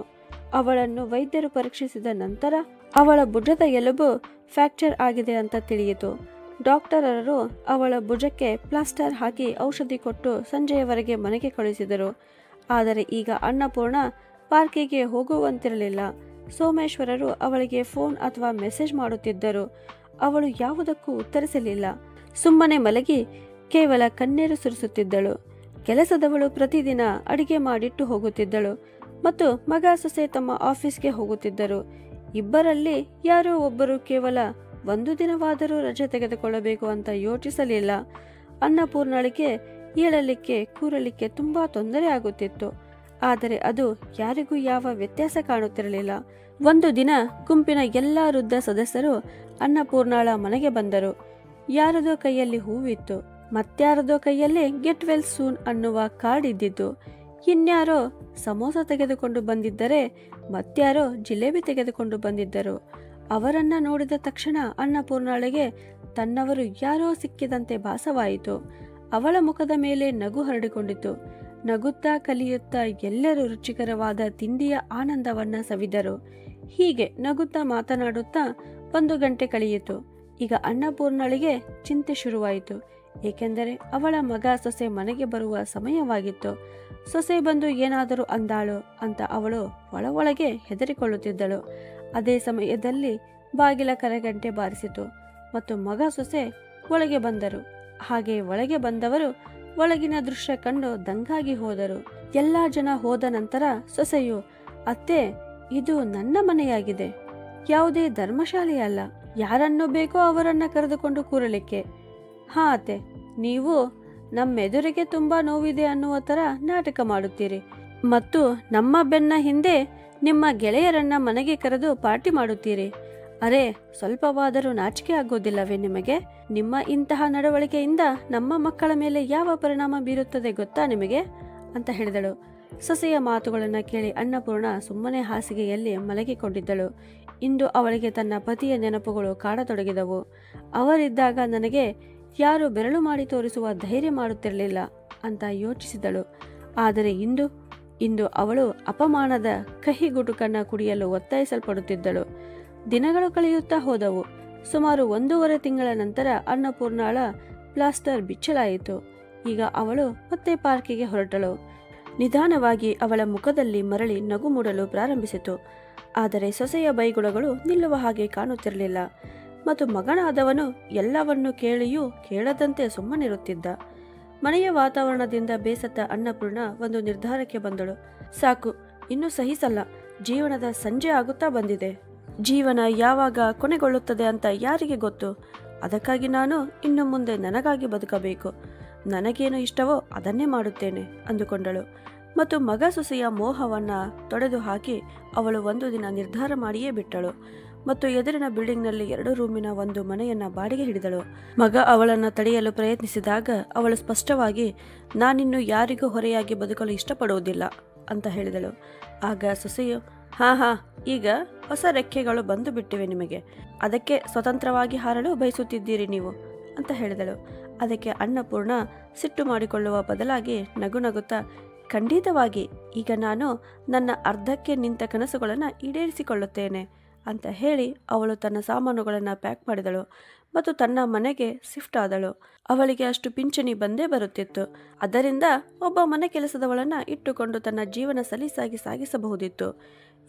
ಅವಳನ್ನು ವೈದ್ಯರು ಪರೀಕ್ಷಿಸಿದ ನಂತರ ಅವಳ ಭುಜದ ಎಲುಬು ಫ್ರ್ಯಾಕ್ಚರ್ ಆಗಿದೆ ಅಂತ ತಿಳಿಯಿತು. ಡಾಕ್ಟರರು ಅವಳ ಭುಜಕ್ಕೆ ಪ್ಲಾಸ್ಟರ್ ಹಾಕಿ ಔಷಧಿ ಕೊಟ್ಟು ಸಂಜೆಯವರೆಗೆ ಮನೆಗೆ ಕಳುಹಿಸಿದರು. ಆದರೆ ಈಗ ಅನ್ನಪೂರ್ಣ ಪಾರ್ಕಿಗೆ ಹೋಗುವಂತಿರಲಿಲ್ಲ. ಸೋಮೇಶ್ವರರು ಅವಳಿಗೆ ಫೋನ್ ಅಥವಾ ಮೆಸೇಜ್ ಮಾಡುತ್ತಿದ್ದರು. ಅವಳು ಯಾವುದಕ್ಕೂ ಉತ್ತರಿಸಲಿಲ್ಲ. ಸುಮ್ಮನೆ ಮಲಗಿ ಕೇವಲ ಕಣ್ಣೀರು ಸುರಿಸುತ್ತಿದ್ದಳು. ಕೆಲಸದವಳು ಪ್ರತಿದಿನ ಅಡಿಗೆ ಮಾಡಿಟ್ಟು ಹೋಗುತ್ತಿದ್ದಳು ಮತ್ತು ಮಗ ಸೊಸೆ ತಮ್ಮ ಆಫೀಸ್ಗೆ ಹೋಗುತ್ತಿದ್ದರು. ಇಬ್ಬರಲ್ಲಿ ಯಾರೋ ಒಬ್ಬರು ಕೇವಲ ಒಂದು ದಿನವಾದರೂ ರಜೆ ತೆಗೆದುಕೊಳ್ಳಬೇಕು ಅಂತ ಯೋಚಿಸಲಿಲ್ಲ. ಅನ್ನಪೂರ್ಣಳಿಗೆ ಏಳಲಿಕ್ಕೆ ಕೂರಲಿಕ್ಕೆ ತುಂಬಾ ತೊಂದರೆ ಆಗುತ್ತಿತ್ತು. ಆದರೆ ಅದು ಯಾರಿಗೂ ಯಾವ ವ್ಯತ್ಯಾಸ ಕಾಣುತ್ತಿರಲಿಲ್ಲ. ಒಂದು ದಿನ ಗುಂಪಿನ ಎಲ್ಲ ವೃದ್ಧ ಸದಸ್ಯರು ಅನ್ನಪೂರ್ಣಳ ಮನೆಗೆ ಬಂದರು. ಯಾರದೋ ಕೈಯಲ್ಲಿ ಹೂವಿತ್ತು, ಮತ್ಯಾರದೋ ಕೈಯಲ್ಲಿ ಗೆಟ್ ವೆಲ್ ಸೂನ್ ಅನ್ನುವ ಕಾರ್ಡ್ ಇದ್ದಿದ್ದು. ಇನ್ಯಾರೋ ಸಮೋಸ ತೆಗೆದುಕೊಂಡು ಬಂದಿದ್ದರೆ ಮತ್ಯಾರೋ ಜಿಲೇಬಿ ತೆಗೆದುಕೊಂಡು ಬಂದಿದ್ದರು. ಅವರನ್ನ ನೋಡಿದ ತಕ್ಷಣ ಅನ್ನಪೂರ್ಣಳಿಗೆ ತನ್ನವರು ಯಾರೋ ಸಿಕ್ಕಿದಂತೆ ಭಾಸವಾಯಿತು. ಅವಳ ಮುಖದ ಮೇಲೆ ನಗು ಹರಡಿಕೊಂಡಿತು. ನಗುತ್ತಾ ಕಲಿಯುತ್ತಾ ಎಲ್ಲರೂ ರುಚಿಕರವಾದ ತಿಂಡಿಯ ಆನಂದವನ್ನ ಸವಿದರು. ಹೀಗೆ ನಗುತ್ತಾ ಮಾತನಾಡುತ್ತಾ 1 ಗಂಟೆ ಕಳೆಯಿತು. ಈಗ ಅನ್ನಪೂರ್ಣಳಿಗೆ ಚಿಂತೆ ಶುರುವಾಯಿತು. ಏಕೆಂದರೆ ಅವಳ ಮಗ ಸೊಸೆ ಮನೆಗೆ ಬರುವ ಸಮಯವಾಗಿತ್ತು. ಸೊಸೆ ಬಂದು ಏನಾದರೂ ಅಂದಾಳು ಅಂತ ಅವಳು ಒಳಗೆ ಹೆದರಿಕೊಳ್ಳುತ್ತಿದ್ದಳು. ಅದೇ ಸಮಯದಲ್ಲಿ ಬಾಗಿಲ ಕರೆಗಂಟೆ ಬಾರಿಸಿತು ಮತ್ತು ಮಗ ಸೊಸೆ ಒಳಗೆ ಬಂದರು. ಹಾಗೆ ಒಳಗೆ ಬಂದವರು ಒಳಗಿನ ದೃಶ್ಯ ಕಂಡು ದಂಗಾಗಿ ಹೋದರು. ಎಲ್ಲಾ ಜನ ಹೋದ ನಂತರ ಸೊಸೆಯು, ಅತ್ತೆ, ಇದು ನನ್ನ ಮನೆಯಾಗಿದೆ, ಯಾವುದೇ ಧರ್ಮಶಾಲೆಯಲ್ಲ. ಯಾರನ್ನು ಬೇಕೋ ಅವರನ್ನ ಕರೆದುಕೊಂಡು ಕೂರಲಿಕ್ಕೆ. ಹಾ ಅತ್ತೆ, ನೀವು ನಮ್ಮೆದುರಿಗೆ ತುಂಬಾ ನೋವಿದೆ ಅನ್ನುವ ತರ ನಾಟಕ ಮಾಡುತ್ತೀರಿ ಮತ್ತು ನಮ್ಮ ಬೆನ್ನ ಹಿಂದೆ ನಿಮ್ಮ ಗೆಳೆಯರನ್ನ ಮನೆಗೆ ಕರೆದು ಪಾರ್ಟಿ ಮಾಡುತ್ತೀರಿ. ಅರೆ, ಸ್ವಲ್ಪವಾದರೂ ನಾಚಿಕೆ ಆಗೋದಿಲ್ಲವೇ ನಿಮಗೆ? ನಿಮ್ಮ ಇಂತಹ ನಡವಳಿಕೆಯಿಂದ ನಮ್ಮ ಮಕ್ಕಳ ಮೇಲೆ ಯಾವ ಪರಿಣಾಮ ಬೀರುತ್ತದೆ ಗೊತ್ತಾ ನಿಮಗೆ ಅಂತ ಹೇಳಿದಳು. ಸೊಸೆಯ ಮಾತುಗಳನ್ನು ಕೇಳಿ ಅನ್ನಪೂರ್ಣ ಸುಮ್ಮನೆ ಹಾಸಿಗೆಯಲ್ಲಿ ಮಲಗಿಕೊಂಡಿದ್ದಳು. ಇಂದು ಅವಳಿಗೆ ತನ್ನ ಪತಿಯ ನೆನಪುಗಳು ಕಾಡತೊಡಗಿದವು. ಅವರಿದ್ದಾಗ ನನಗೆ ಯಾರು ಬೆರಳು ಮಾಡಿ ತೋರಿಸುವ ಧೈರ್ಯ ಮಾಡುತ್ತಿರಲಿಲ್ಲ ಅಂತ ಯೋಚಿಸಿದಳು. ಆದರೆ ಇಂದು ಅವಳು ಅಪಮಾನದ ಕಹಿ ಗುಟುಕನ್ನು ಕುಡಿಯಲು ಒತ್ತಾಯಿಸಲ್ಪಡುತ್ತಿದ್ದಳು. ದಿನಗಳು ಕಳೆಯುತ್ತಾ ಹೋದವು. ಸುಮಾರು 1.5 ತಿಂಗಳ ನಂತರ ಅನ್ನಪೂರ್ಣಳ ಪ್ಲಾಸ್ಟರ್ ಬಿಚ್ಚಲಾಯಿತು. ಈಗ ಅವಳು ಮತ್ತೆ ಪಾರ್ಕಿಗೆ ಹೊರಟಳು. ನಿಧಾನವಾಗಿ ಅವಳ ಮುಖದಲ್ಲಿ ಮರಳಿ ನಗು ಮೂಡಲು ಪ್ರಾರಂಭಿಸಿತು. ಆದರೆ ಸೊಸೆಯ ಬೈಗುಳಗಳು ನಿಲ್ಲುವ ಹಾಗೆ ಕಾಣುತ್ತಿರಲಿಲ್ಲ ಮತ್ತು ಮಗನಾದವನು ಎಲ್ಲವನ್ನೂ ಕೇಳಿಯೂ ಕೇಳದಂತೆ ಸುಮ್ಮನಿರುತ್ತಿದ್ದ. ಮನೆಯ ವಾತಾವರಣದಿಂದ ಬೇಸತ್ತ ಅನ್ನಪೂರ್ಣ ಒಂದು ನಿರ್ಧಾರಕ್ಕೆ ಬಂದಳು. ಸಾಕು, ಇನ್ನು ಸಹಿಸಲ್ಲ. ಜೀವನದ ಸಂಜೆ ಆಗುತ್ತಾ ಬಂದಿದೆ. ಜೀವನ ಯಾವಾಗ ಕೊನೆಗೊಳ್ಳುತ್ತದೆ ಅಂತ ಯಾರಿಗೆ ಗೊತ್ತು? ಅದಕ್ಕಾಗಿ ನಾನು ಇನ್ನು ಮುಂದೆ ನನಗಾಗಿ ಬದುಕಬೇಕು. ನನಗೇನು ಇಷ್ಟವೋ ಅದನ್ನೇ ಮಾಡುತ್ತೇನೆ ಅಂದುಕೊಂಡಳು ಮತ್ತು ಮಗ ಸೊಸೆಯ ಮೋಹವನ್ನ ತೊಡೆದು ಹಾಕಿ ಅವಳು ಒಂದು ದಿನ ನಿರ್ಧಾರ ಮಾಡಿಯೇ ಬಿಟ್ಟಳು ಮತ್ತು ಎದುರಿನ ಬಿಲ್ಡಿಂಗ್ನಲ್ಲಿ 2 ರೂಮಿನ ಒಂದು ಮನೆಯನ್ನ ಬಾಡಿಗೆ ಹಿಡಿದಳು. ಮಗ ಅವಳನ್ನು ತಡೆಯಲು ಪ್ರಯತ್ನಿಸಿದಾಗ ಅವಳು ಸ್ಪಷ್ಟವಾಗಿ, ನಾನಿನ್ನು ಯಾರಿಗೂ ಹೊರೆಯಾಗಿ ಬದುಕಲು ಇಷ್ಟಪಡುವುದಿಲ್ಲ ಅಂತ ಹೇಳಿದಳು. ಆಗ ಸೊಸೆಯು, ಹಾ, ಈಗ ಹೊಸ ರೆಕ್ಕೆಗಳು ಬಂದು ಬಿಟ್ಟಿವೆ ನಿಮಗೆ, ಅದಕ್ಕೆ ಸ್ವತಂತ್ರವಾಗಿ ಹಾರಲು ಬಯಸುತ್ತಿದ್ದೀರಿ ನೀವು ಅಂತ ಹೇಳಿದಳು. ಅದಕ್ಕೆ ಅನ್ನಪೂರ್ಣ ಸಿಟ್ಟು ಮಾಡಿಕೊಳ್ಳುವ ಬದಲಾಗಿ ನಗುತ್ತಾ, ಖಂಡಿತವಾಗಿ ಈಗ ನಾನು ನನ್ನ ಅರ್ಧಕ್ಕೆ ನಿಂತ ಕನಸುಗಳನ್ನು ಈಡೇರಿಸಿಕೊಳ್ಳುತ್ತೇನೆ ಅಂತ ಹೇಳಿ ಅವಳು ತನ್ನ ಸಾಮಾನುಗಳನ್ನು ಪ್ಯಾಕ್ ಮಾಡಿದಳು ಮತ್ತು ತನ್ನ ಮನೆಗೆ ಶಿಫ್ಟ್ ಆದಳು. ಅವಳಿಗೆ ಅಷ್ಟು ಪಿಂಚಣಿ ಬಂದೇ ಬರುತ್ತಿತ್ತು. ಅದರಿಂದ ಒಬ್ಬ ಮನೆ ಕೆಲಸದವಳನ್ನು ಇಟ್ಟುಕೊಂಡು ತನ್ನ ಜೀವನ ಸಲೀಸಾಗಿ ಸಾಗಿಸಬಹುದಿತ್ತು.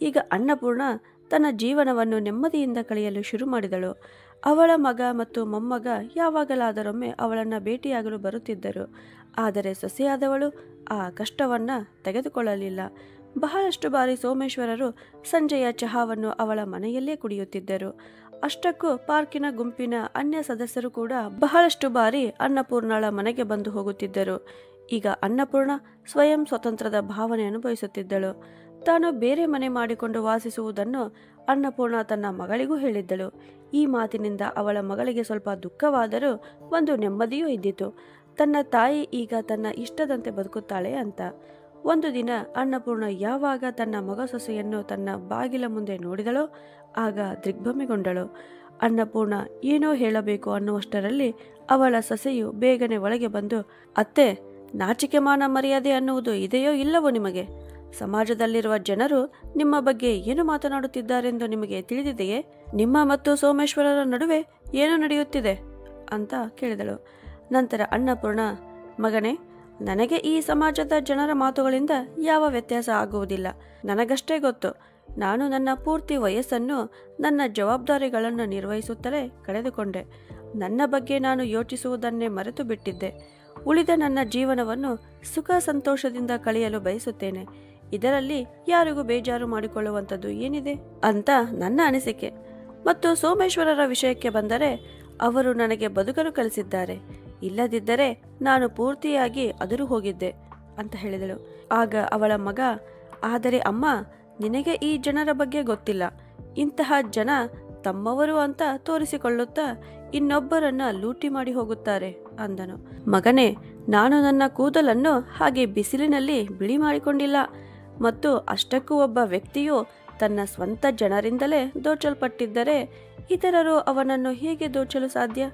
ಈಗ ಅನ್ನಪೂರ್ಣ ತನ್ನ ಜೀವನವನ್ನು ನೆಮ್ಮದಿಯಿಂದ ಕಳೆಯಲು ಶುರು ಮಾಡಿದಳು. ಅವಳ ಮಗ ಮತ್ತು ಮೊಮ್ಮಗ ಯಾವಾಗಲಾದರೊಮ್ಮೆ ಅವಳನ್ನು ಭೇಟಿಯಾಗಲು ಬರುತ್ತಿದ್ದರು. ಆದರೆ ಸೊಸೆಯಾದವಳು ಆ ಕಷ್ಟವನ್ನು ತೆಗೆದುಕೊಳ್ಳಲಿಲ್ಲ. ಬಹಳಷ್ಟು ಬಾರಿ ಸೋಮೇಶ್ವರರು ಸಂಜೆಯ ಚಹಾವನ್ನು ಅವಳ ಮನೆಯಲ್ಲೇ ಕುಡಿಯುತ್ತಿದ್ದರು. ಅಷ್ಟಕ್ಕೂ ಪಾರ್ಕಿನ ಗುಂಪಿನ ಅನ್ಯ ಸದಸ್ಯರು ಕೂಡ ಬಹಳಷ್ಟು ಬಾರಿ ಅನ್ನಪೂರ್ಣಳ ಮನೆಗೆ ಬಂದು ಹೋಗುತ್ತಿದ್ದರು. ಈಗ ಅನ್ನಪೂರ್ಣ ಸ್ವಯಂ ಸ್ವತಂತ್ರದ ಭಾವನೆ ಅನುಭವಿಸುತ್ತಿದ್ದಳು. ತಾನು ಬೇರೆ ಮನೆ ಮಾಡಿಕೊಂಡು ವಾಸಿಸುವುದನ್ನು ಅನ್ನಪೂರ್ಣ ತನ್ನ ಮಗಳಿಗೂ ಹೇಳಿದ್ದಳು. ಈ ಮಾತಿನಿಂದ ಅವಳ ಮಗಳಿಗೆ ಸ್ವಲ್ಪ ದುಃಖವಾದರೂ ಒಂದು ನೆಮ್ಮದಿಯೂ ಇದ್ದಿತು. ತನ್ನ ತಾಯಿ ಈಗ ತನ್ನ ಇಷ್ಟದಂತೆ ಬದುಕುತ್ತಾಳೆ ಅಂತ. ಒಂದು ದಿನ ಅನ್ನಪೂರ್ಣ ಯಾವಾಗ ತನ್ನ ಮಗ ಸೊಸೆಯನ್ನು ತನ್ನ ಬಾಗಿಲ ಮುಂದೆ ನೋಡಿದಳೋ ಆಗ ದಿಗ್ಭ್ರಮೆಗೊಂಡಳು. ಅನ್ನಪೂರ್ಣ ಏನೋ ಹೇಳಬೇಕು ಅನ್ನುವಷ್ಟರಲ್ಲಿ ಅವಳ ಸೊಸೆಯು ಬೇಗನೆ ಒಳಗೆ ಬಂದು, ಅತ್ತೆ, ನಾಚಿಕೆ ಮಾನ ಮರ್ಯಾದೆ ಅನ್ನುವುದು ಇದೆಯೋ ಇಲ್ಲವೋ ನಿಮಗೆ? ಸಮಾಜದಲ್ಲಿರುವ ಜನರು ನಿಮ್ಮ ಬಗ್ಗೆ ಏನು ಮಾತನಾಡುತ್ತಿದ್ದಾರೆಂದು ನಿಮಗೆ ತಿಳಿದಿದೆಯೇ? ನಿಮ್ಮ ಮತ್ತು ಸೋಮೇಶ್ವರರ ನಡುವೆ ಏನು ನಡೆಯುತ್ತಿದೆ ಅಂತ ಕೇಳಿದಳು. ನಂತರ ಅನ್ನಪೂರ್ಣ, ಮಗನೇ, ನನಗೆ ಈ ಸಮಾಜದ ಜನರ ಮಾತುಗಳಿಂದ ಯಾವ ವ್ಯತ್ಯಾಸ ಆಗುವುದಿಲ್ಲ. ನನಗಷ್ಟೇ ಗೊತ್ತು. ನಾನು ನನ್ನ ಪೂರ್ತಿ ವಯಸ್ಸನ್ನು ನನ್ನ ಜವಾಬ್ದಾರಿಗಳನ್ನು ನಿರ್ವಹಿಸುತ್ತಲೇ ಕಳೆದುಕೊಂಡೆ. ನನ್ನ ಬಗ್ಗೆ ನಾನು ಯೋಚಿಸುವುದನ್ನೇ ಮರೆತು ಬಿಟ್ಟಿದ್ದೆ. ಉಳಿದ ನನ್ನ ಜೀವನವನ್ನು ಸುಖ ಸಂತೋಷದಿಂದ ಕಳೆಯಲು ಬಯಸುತ್ತೇನೆ. ಇದರಲ್ಲಿ ಯಾರಿಗೂ ಬೇಜಾರು ಮಾಡಿಕೊಳ್ಳುವಂಥದ್ದು ಏನಿದೆ ಅಂತ ನನ್ನ ಅನಿಸಿಕೆ. ಮತ್ತು ಸೋಮೇಶ್ವರರ ವಿಷಯಕ್ಕೆ ಬಂದರೆ, ಅವರು ನನಗೆ ಬದುಕಲು ಕಲಿಸಿದ್ದಾರೆ. ಇಲ್ಲದಿದ್ದರೆ ನಾನು ಪೂರ್ತಿಯಾಗಿ ಅದುರು ಹೋಗಿದ್ದೆ ಅಂತ ಹೇಳಿದಳು. ಆಗ ಅವಳ ಮಗ, ಆದರೆ ಅಮ್ಮ, ನಿನಗೆ ಈ ಜನರ ಬಗ್ಗೆ ಗೊತ್ತಿಲ್ಲ. ಇಂತಹ ಜನ ತಮ್ಮವರು ಅಂತ ತೋರಿಸಿಕೊಳ್ಳುತ್ತಾ ಇನ್ನೊಬ್ಬರನ್ನ ಲೂಟಿ ಮಾಡಿ ಹೋಗುತ್ತಾರೆ ಅಂದನು. ಮಗನೇ, ನಾನು ನನ್ನ ಕೂದಲನ್ನು ಹಾಗೆ ಬಿಸಿಲಿನಲ್ಲಿ ಬಿಳಿ ಮಾಡಿಕೊಂಡಿಲ್ಲ. ಮತ್ತು ಅಷ್ಟಕ್ಕೂ ಒಬ್ಬ ವ್ಯಕ್ತಿಯು ತನ್ನ ಸ್ವಂತ ಜನರಿಂದಲೇ ದೋಚಲ್ಪಟ್ಟಿದ್ದರೆ ಇತರರು ಅವನನ್ನು ಹೇಗೆ ದೋಚಲು ಸಾಧ್ಯ?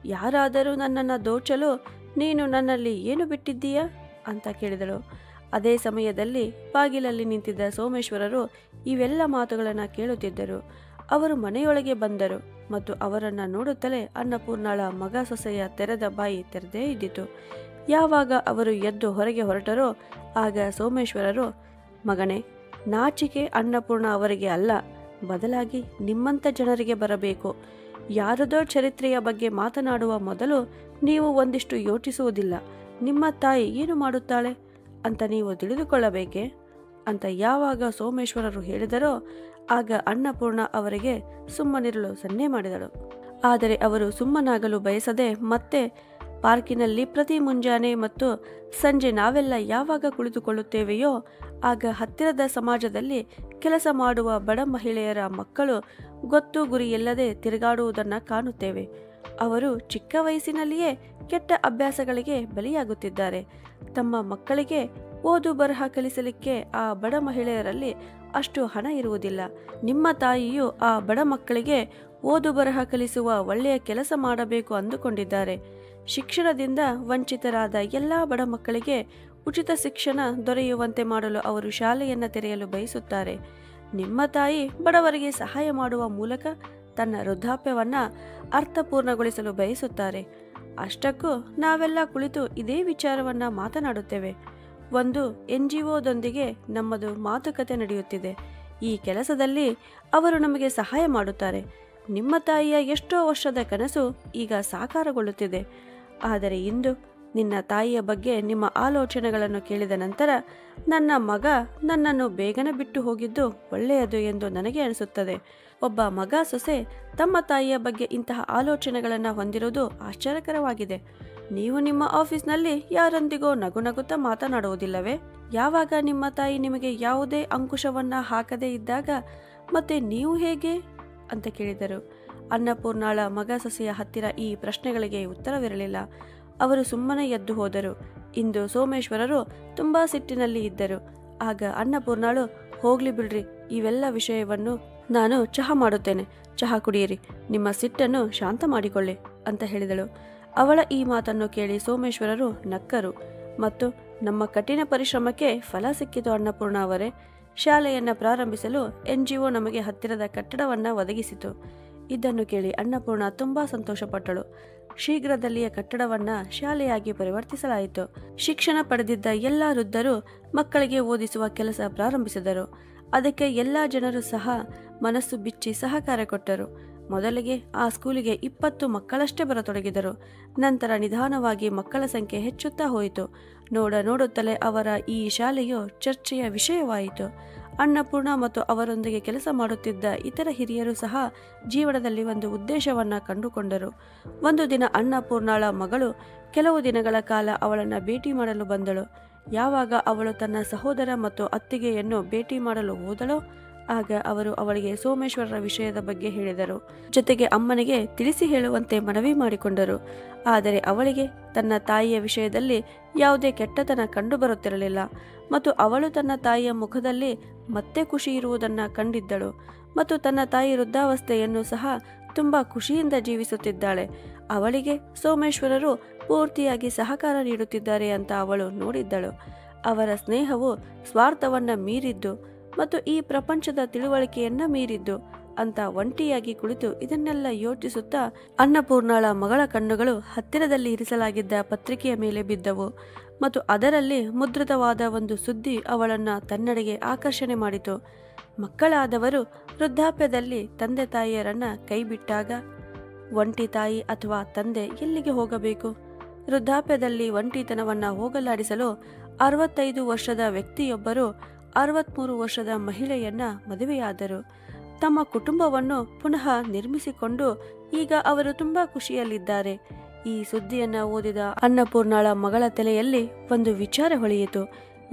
ಯಾರಾದರೂ ನನ್ನನ್ನು ದೋಚಲು ನೀನು ನನ್ನಲ್ಲಿ ಏನು ಬಿಟ್ಟಿದ್ದೀಯಾ ಅಂತ ಕೇಳಿದಳು. ಅದೇ ಸಮಯದಲ್ಲಿ ಬಾಗಿಲಲ್ಲಿ ನಿಂತಿದ್ದ ಸೋಮೇಶ್ವರರು ಇವೆಲ್ಲ ಮಾತುಗಳನ್ನು ಕೇಳುತ್ತಿದ್ದರು. ಅವರು ಮನೆಯೊಳಗೆ ಬಂದರು ಮತ್ತು ಅವರನ್ನು ನೋಡುತ್ತಲೇ ಅನ್ನಪೂರ್ಣಳ ಮಗ ಸೊಸೆಯ ತೆರೆದ ಬಾಯಿ ತೆರೆದೇ ಇದ್ದಿತು. ಯಾವಾಗ ಅವರು ಎದ್ದು ಹೊರಗೆ ಹೊರಟರೋ ಆಗ ಸೋಮೇಶ್ವರರು, ಮಗನೇ, ನಾಚಿಕೆ ಅನ್ನಪೂರ್ಣ ಅವರಿಗೆ ಅಲ್ಲ, ಬದಲಾಗಿ ನಿಮ್ಮಂಥ ಜನರಿಗೆ ಬರಬೇಕು. ಯಾರದೋ ಚರಿತ್ರೆಯ ಬಗ್ಗೆ ಮಾತನಾಡುವ ಮೊದಲು ನೀವು ಒಂದಿಷ್ಟು ಯೋಚಿಸುವುದಿಲ್ಲ. ನಿಮ್ಮ ತಾಯಿ ಏನು ಮಾಡುತ್ತಾಳೆ ಅಂತ ನೀವು ತಿಳಿದುಕೊಳ್ಳಬೇಕೆ ಅಂತ ಯಾವಾಗ ಸೋಮೇಶ್ವರರು ಹೇಳಿದರೋ ಆಗ ಅನ್ನಪೂರ್ಣ ಅವರಿಗೆ ಸುಮ್ಮನಿರಲು ಸನ್ನೆ ಮಾಡಿದಳು. ಆದರೆ ಅವರು ಸುಮ್ಮನಾಗಲು ಬಯಸದೆ ಮತ್ತೆ ಪಾರ್ಕಿನಲ್ಲಿ ಪ್ರತಿ ಮುಂಜಾನೆ ಮತ್ತು ಸಂಜೆ ನಾವೆಲ್ಲ ಯಾವಾಗ ಕುಳಿತುಕೊಳ್ಳುತ್ತೇವೆಯೋ ಆಗ ಹತ್ತಿರದ ಸಮಾಜದಲ್ಲಿ ಕೆಲಸ ಮಾಡುವ ಬಡ ಮಹಿಳೆಯರ ಮಕ್ಕಳು ಗೊತ್ತು ಗುರಿಯಿಲ್ಲದೆ ತಿರುಗಾಡುವುದನ್ನು ಕಾಣುತ್ತೇವೆ. ಅವರು ಚಿಕ್ಕ ವಯಸ್ಸಿನಲ್ಲಿಯೇ ಕೆಟ್ಟ ಅಭ್ಯಾಸಗಳಿಗೆ ಬಲಿಯಾಗುತ್ತಿದ್ದಾರೆ. ತಮ್ಮ ಮಕ್ಕಳಿಗೆ ಓದು ಬರಹ ಕಲಿಸಲಿಕ್ಕೆ ಆ ಬಡ ಮಹಿಳೆಯರಲ್ಲಿ ಅಷ್ಟು ಹಣ ಇರುವುದಿಲ್ಲ. ನಿಮ್ಮ ತಾಯಿಯು ಆ ಬಡ ಮಕ್ಕಳಿಗೆ ಓದು ಬರಹ ಕಲಿಸುವ ಒಳ್ಳೆಯ ಕೆಲಸ ಮಾಡಬೇಕು ಅಂದುಕೊಂಡಿದ್ದಾರೆ. ಶಿಕ್ಷಣದಿಂದ ವಂಚಿತರಾದ ಎಲ್ಲ ಬಡ ಮಕ್ಕಳಿಗೆ ಉಚಿತ ಶಿಕ್ಷಣ ದೊರೆಯುವಂತೆ ಮಾಡಲು ಅವರು ಶಾಲೆಯನ್ನು ತೆರೆಯಲು ಬಯಸುತ್ತಾರೆ. ನಿಮ್ಮ ತಾಯಿ ಬಡವರಿಗೆ ಸಹಾಯ ಮಾಡುವ ಮೂಲಕ ತನ್ನ ವೃದ್ಧಾಪ್ಯವನ್ನು ಅರ್ಥಪೂರ್ಣಗೊಳಿಸಲು ಬಯಸುತ್ತಾರೆ. ಅಷ್ಟಕ್ಕೂ ನಾವೆಲ್ಲ ಕುಳಿತು ಇದೇ ವಿಚಾರವನ್ನು ಮಾತನಾಡುತ್ತೇವೆ. ಒಂದು NGOದೊಂದಿಗೆ ನಮ್ಮದು ಮಾತುಕತೆ ನಡೆಯುತ್ತಿದೆ. ಈ ಕೆಲಸದಲ್ಲಿ ಅವರು ನಮಗೆ ಸಹಾಯ ಮಾಡುತ್ತಾರೆ. ನಿಮ್ಮ ತಾಯಿಯ ಎಷ್ಟೋ ವರ್ಷದ ಕನಸು ಈಗ ಸಾಕಾರಗೊಳ್ಳುತ್ತಿದೆ. ಆದರೆ ಇಂದು ನಿನ್ನ ತಾಯಿಯ ಬಗ್ಗೆ ನಿಮ್ಮ ಆಲೋಚನೆಗಳನ್ನು ಕೇಳಿದ ನಂತರ ನನ್ನ ಮಗ ನನ್ನನ್ನು ಬೇಗನೆ ಬಿಟ್ಟು ಹೋಗಿದ್ದು ಒಳ್ಳೆಯದು ಎಂದು ನನಗೆ ಅನಿಸುತ್ತದೆ. ಒಬ್ಬ ಮಗ ಸೊಸೆ ತಮ್ಮ ತಾಯಿಯ ಬಗ್ಗೆ ಇಂತಹ ಆಲೋಚನೆಗಳನ್ನು ಹೊಂದಿರುವುದು ಆಶ್ಚರ್ಯಕರವಾಗಿದೆ. ನೀವು ನಿಮ್ಮ ಆಫೀಸ್ನಲ್ಲಿ ಯಾರೊಂದಿಗೋ ನಗುತ್ತಾ ಮಾತನಾಡುವುದಿಲ್ಲವೇ? ಯಾವಾಗ ನಿಮ್ಮ ತಾಯಿ ನಿಮಗೆ ಯಾವುದೇ ಅಂಕುಶವನ್ನ ಹಾಕದೇ ಇದ್ದಾಗ ಮತ್ತೆ ನೀವು ಹೇಗೆ ಅಂತ ಕೇಳಿದರು. ಅನ್ನಪೂರ್ಣಾಳ ಮಗ ಸೊಸೆಯ ಹತ್ತಿರ ಈ ಪ್ರಶ್ನೆಗಳಿಗೆ ಉತ್ತರವಿರಲಿಲ್ಲ. ಅವರು ಸುಮ್ಮನೆ ಎದ್ದು ಹೋದರು. ಇಂದು ಸೋಮೇಶ್ವರರು ತುಂಬಾ ಸಿಟ್ಟಿನಲ್ಲಿ ಇದ್ದರು. ಆಗ ಅನ್ನಪೂರ್ಣಾಳು, ಹೋಗ್ಲಿ ಬಿಡ್ರಿ, ಇವೆಲ್ಲ ವಿಷಯವನ್ನು ನಾನು ಚಹಾ ಮಾಡುತ್ತೇನೆ, ಚಹಾ ಕುಡಿಯಿರಿ, ನಿಮ್ಮ ಸಿಟ್ಟನ್ನು ಶಾಂತ ಮಾಡಿಕೊಳ್ಳಿ ಅಂತ ಹೇಳಿದಳು. ಅವಳ ಈ ಮಾತನ್ನು ಕೇಳಿ ಸೋಮೇಶ್ವರರು ನಕ್ಕರು ಮತ್ತು ನಮ್ಮ ಕಠಿಣ ಪರಿಶ್ರಮಕ್ಕೆ ಫಲ ಸಿಕ್ಕಿತು ಅನ್ನಪೂರ್ಣ ಅವರೇ. ಶಾಲೆಯನ್ನು ಪ್ರಾರಂಭಿಸಲು NGO ನಮಗೆ ಹತ್ತಿರದ ಕಟ್ಟಡವನ್ನು ಒದಗಿಸಿತು. ಇದನ್ನು ಕೇಳಿ ಅನ್ನಪೂರ್ಣ ತುಂಬಾ ಸಂತೋಷಪಟ್ಟಳು. ಶೀಘ್ರದಲ್ಲಿಯೇ ಕಟ್ಟಡವನ್ನು ಶಾಲೆಯಾಗಿ ಪರಿವರ್ತಿಸಲಾಯಿತು. ಶಿಕ್ಷಣ ಪಡೆದಿದ್ದ ಎಲ್ಲ ವೃದ್ಧರು ಮಕ್ಕಳಿಗೆ ಓದಿಸುವ ಕೆಲಸ ಪ್ರಾರಂಭಿಸಿದರು. ಅದಕ್ಕೆ ಎಲ್ಲ ಜನರು ಸಹ ಮನಸ್ಸು ಬಿಚ್ಚಿ ಸಹಕಾರ ಕೊಟ್ಟರು. ಮೊದಲಿಗೆ ಆ ಸ್ಕೂಲಿಗೆ 20 ಮಕ್ಕಳಷ್ಟೇ ಬರತೊಡಗಿದರು. ನಂತರ ನಿಧಾನವಾಗಿ ಮಕ್ಕಳ ಸಂಖ್ಯೆ ಹೆಚ್ಚುತ್ತಾ ಹೋಯಿತು. ನೋಡುತ್ತಲೇ ಅವರ ಈ ಶಾಲೆಯು ಚರ್ಚೆಯ ವಿಷಯವಾಯಿತು. ಅನ್ನಪೂರ್ಣ ಮತ್ತು ಅವರೊಂದಿಗೆ ಕೆಲಸ ಮಾಡುತ್ತಿದ್ದ ಇತರ ಹಿರಿಯರು ಸಹ ಜೀವನದಲ್ಲಿ ಒಂದು ಉದ್ದೇಶವನ್ನು ಕಂಡುಕೊಂಡರು. ಒಂದು ದಿನ ಅನ್ನಪೂರ್ಣಾಳ ಮಗಳು ಕೆಲವು ದಿನಗಳ ಕಾಲ ಅವಳನ್ನು ಭೇಟಿ ಮಾಡಲು ಬಂದಳು. ಯಾವಾಗ ಅವಳು ತನ್ನ ಸಹೋದರ ಮತ್ತು ಅತ್ತಿಗೆಯನ್ನು ಭೇಟಿ ಮಾಡಲು ಹೋದಳೋ ಆಗ ಅವರು ಅವಳಿಗೆ ಸೋಮೇಶ್ವರರ ವಿಷಯದ ಬಗ್ಗೆ ಹೇಳಿದರು. ಜೊತೆಗೆ ಅಮ್ಮನಿಗೆ ತಿಳಿಸಿ ಹೇಳುವಂತೆ ಮನವಿ ಮಾಡಿಕೊಂಡರು. ಆದರೆ ಅವಳಿಗೆ ತನ್ನ ತಾಯಿಯ ವಿಷಯದಲ್ಲಿ ಯಾವುದೇ ಕೆಟ್ಟತನ ಕಂಡುಬರುತ್ತಿರಲಿಲ್ಲ ಮತ್ತು ಅವಳು ತನ್ನ ತಾಯಿಯ ಮುಖದಲ್ಲಿ ಮತ್ತೆ ಖುಷಿ ಇರುವುದನ್ನು ಕಂಡಿದ್ದಳು ಮತ್ತು ತನ್ನ ತಾಯಿ ವೃದ್ಧಾವಸ್ಥೆಯನ್ನು ಸಹ ತುಂಬ ಖುಷಿಯಿಂದ ಜೀವಿಸುತ್ತಿದ್ದಾಳೆ. ಅವಳಿಗೆ ಸೋಮೇಶ್ವರರು ಪೂರ್ತಿಯಾಗಿ ಸಹಕಾರ ನೀಡುತ್ತಿದ್ದಾರೆ ಅಂತ ಅವಳು ನೋಡಿದ್ದಳು. ಅವರ ಸ್ನೇಹವು ಸ್ವಾರ್ಥವನ್ನ ಮೀರಿದ್ದು ಮತ್ತು ಈ ಪ್ರಪಂಚದ ತಿಳುವಳಿಕೆಯನ್ನ ಮೀರಿದ್ದು ಅಂತ ಒಂಟಿಯಾಗಿ ಕುಳಿತು ಇದನ್ನೆಲ್ಲ ಯೋಚಿಸುತ್ತಾ ಅನ್ನಪೂರ್ಣಾಳ ಮಗಳ ಕಣ್ಣುಗಳು ಹತ್ತಿರದಲ್ಲಿ ಇರಿಸಲಾಗಿದ್ದ ಪತ್ರಿಕೆಯ ಮೇಲೆ ಬಿದ್ದವು ಮತ್ತು ಅದರಲ್ಲಿ ಮುದ್ರಿತವಾದ ಒಂದು ಸುದ್ದಿ ಅವಳನ್ನ ತನ್ನೆಡೆಗೆ ಆಕರ್ಷಣೆ ಮಾಡಿತು. ಮಕ್ಕಳಾದವರು ವೃದ್ಧಾಪ್ಯದಲ್ಲಿ ತಂದೆ ತಾಯಿಯರನ್ನ ಕೈಬಿಟ್ಟಾಗ ಒಂಟಿ ತಾಯಿ ಅಥವಾ ತಂದೆ ಎಲ್ಲಿಗೆ ಹೋಗಬೇಕು? ವೃದ್ಧಾಪ್ಯದಲ್ಲಿ ಒಂಟಿತನವನ್ನ ಹೋಗಲಾಡಿಸಲು 65 ವರ್ಷದ ವ್ಯಕ್ತಿಯೊಬ್ಬರು 63 ವರ್ಷದ ಮಹಿಳೆಯನ್ನ ಮದುವೆಯಾದರು. ತಮ್ಮ ಕುಟುಂಬವನ್ನು ಪುನಃ ನಿರ್ಮಿಸಿಕೊಂಡು ಈಗ ಅವರು ತುಂಬಾ ಖುಷಿಯಲ್ಲಿದ್ದಾರೆ. ಈ ಸುದ್ದಿಯನ್ನ ಓದಿದ ಅನ್ನಪೂರ್ಣಾಳ ಮಗಳ ತಲೆಯಲ್ಲಿ ಒಂದು ವಿಚಾರ ಹೊಳೆಯಿತು.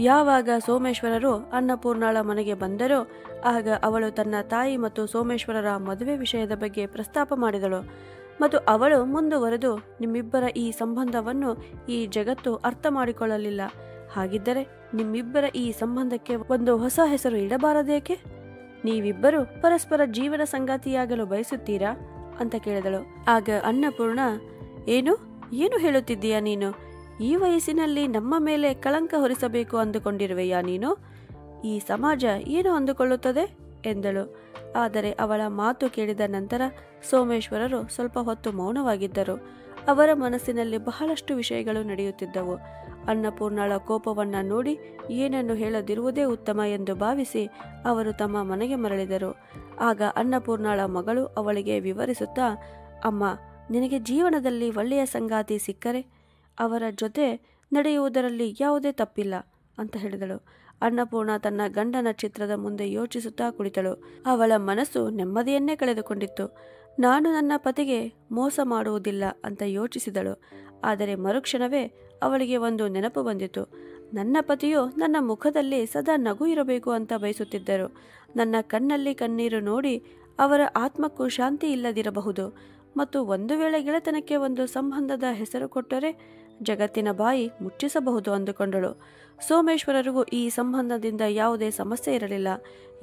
ಯಾವಾಗ ಸೋಮೇಶ್ವರರು ಅನ್ನಪೂರ್ಣಾಳ ಮನೆಗೆ ಬಂದರೋ ಆಗ ಅವಳು ತನ್ನ ತಾಯಿ ಮತ್ತು ಸೋಮೇಶ್ವರರ ಮದುವೆ ವಿಷಯದ ಬಗ್ಗೆ ಪ್ರಸ್ತಾಪ ಮಾಡಿದಳು. ಮತ್ತು ಅವಳು ಮುಂದುವರೆದು, ನಿಮ್ಮಿಬ್ಬರ ಈ ಸಂಬಂಧವನ್ನು ಈ ಜಗತ್ತು ಅರ್ಥ ಮಾಡಿಕೊಳ್ಳಲಿಲ್ಲ. ಹಾಗಿದ್ದರೆ ನಿಮ್ಮಿಬ್ಬರ ಈ ಸಂಬಂಧಕ್ಕೆ ಒಂದು ಹೊಸ ಹೆಸರು ಇಡಬಾರದೇಕೆ? ನೀವಿಬ್ಬರು ಪರಸ್ಪರ ಜೀವನ ಸಂಗಾತಿಯಾಗಲು ಬಯಸುತ್ತೀರಾ ಅಂತ ಕೇಳಿದಳು. ಆಗ ಅನ್ನಪೂರ್ಣ, ಏನು ಹೇಳುತ್ತಿದ್ದೀಯಾ ನೀನು? ಈ ವಯಸ್ಸಿನಲ್ಲಿ ನಮ್ಮ ಮೇಲೆ ಕಳಂಕ ಹೊರಿಸಬೇಕು ಅಂದುಕೊಂಡಿರುವೆಯಾ ನೀನು? ಈ ಸಮಾಜ ಏನು ಅಂದುಕೊಳ್ಳುತ್ತದೆ ಎಂದಳು. ಆದರೆ ಅವಳ ಮಾತು ಕೇಳಿದ ನಂತರ ಸೋಮೇಶ್ವರರು ಸ್ವಲ್ಪ ಹೊತ್ತು ಮೌನವಾಗಿದ್ದರು. ಅವರ ಮನಸ್ಸಿನಲ್ಲಿ ಬಹಳಷ್ಟು ವಿಷಯಗಳು ನಡೆಯುತ್ತಿದ್ದವು. ಅನ್ನಪೂರ್ಣಾಳ ಕೋಪವನ್ನ ನೋಡಿ ಏನನ್ನು ಹೇಳದಿರುವುದೇ ಉತ್ತಮ ಎಂದು ಭಾವಿಸಿ ಅವರು ತಮ್ಮ ಮನೆಗೆ ಮರಳಿದರು. ಆಗ ಅನ್ನಪೂರ್ಣಾಳ ಮಗಳು ಅವಳಿಗೆ ವಿವರಿಸುತ್ತಾ, ಅಮ್ಮ, ನಿನಗೆ ಜೀವನದಲ್ಲಿ ಒಳ್ಳೆಯ ಸಂಗಾತಿ ಸಿಕ್ಕರೆ ಅವರ ಜೊತೆ ನಡೆಯುವುದರಲ್ಲಿ ಯಾವುದೇ ತಪ್ಪಿಲ್ಲ ಅಂತ ಹೇಳಿದಳು. ಅನ್ನಪೂರ್ಣ ತನ್ನ ಗಂಡನ ಚಿತ್ರದ ಮುಂದೆ ಯೋಚಿಸುತ್ತಾ ಕುಳಿತಳು. ಅವಳ ಮನಸ್ಸು ನೆಮ್ಮದಿಯನ್ನೇ ಕಳೆದುಕೊಂಡಿತ್ತು. ನಾನು ನನ್ನ ಪತಿಗೆ ಮೋಸ ಮಾಡುವುದಿಲ್ಲ ಅಂತ ಯೋಚಿಸಿದಳು. ಆದರೆ ಮರುಕ್ಷಣವೇ ಅವಳಿಗೆ ಒಂದು ನೆನಪು ಬಂದಿತು. ನನ್ನ ಪತಿಯು ನನ್ನ ಮುಖದಲ್ಲಿ ಸದಾ ನಗು ಇರಬೇಕು ಅಂತ ಬಯಸುತ್ತಿದ್ದರು. ನನ್ನ ಕಣ್ಣಲ್ಲಿ ಕಣ್ಣೀರು ನೋಡಿ ಅವರ ಆತ್ಮಕ್ಕೂ ಶಾಂತಿ ಇಲ್ಲದಿರಬಹುದು. ಮತ್ತು ಒಂದು ವೇಳೆ ಗೆಳೆತನಕ್ಕೆ ಒಂದು ಸಂಬಂಧದ ಹೆಸರು ಕೊಟ್ಟರೆ ಜಗತ್ತಿನ ಬಾಯಿ ಮುಚ್ಚಿಸಬಹುದು ಅಂದುಕೊಂಡಳು. ಸೋಮೇಶ್ವರರಿಗೂ ಈ ಸಂಬಂಧದಿಂದ ಯಾವುದೇ ಸಮಸ್ಯೆ ಇರಲಿಲ್ಲ.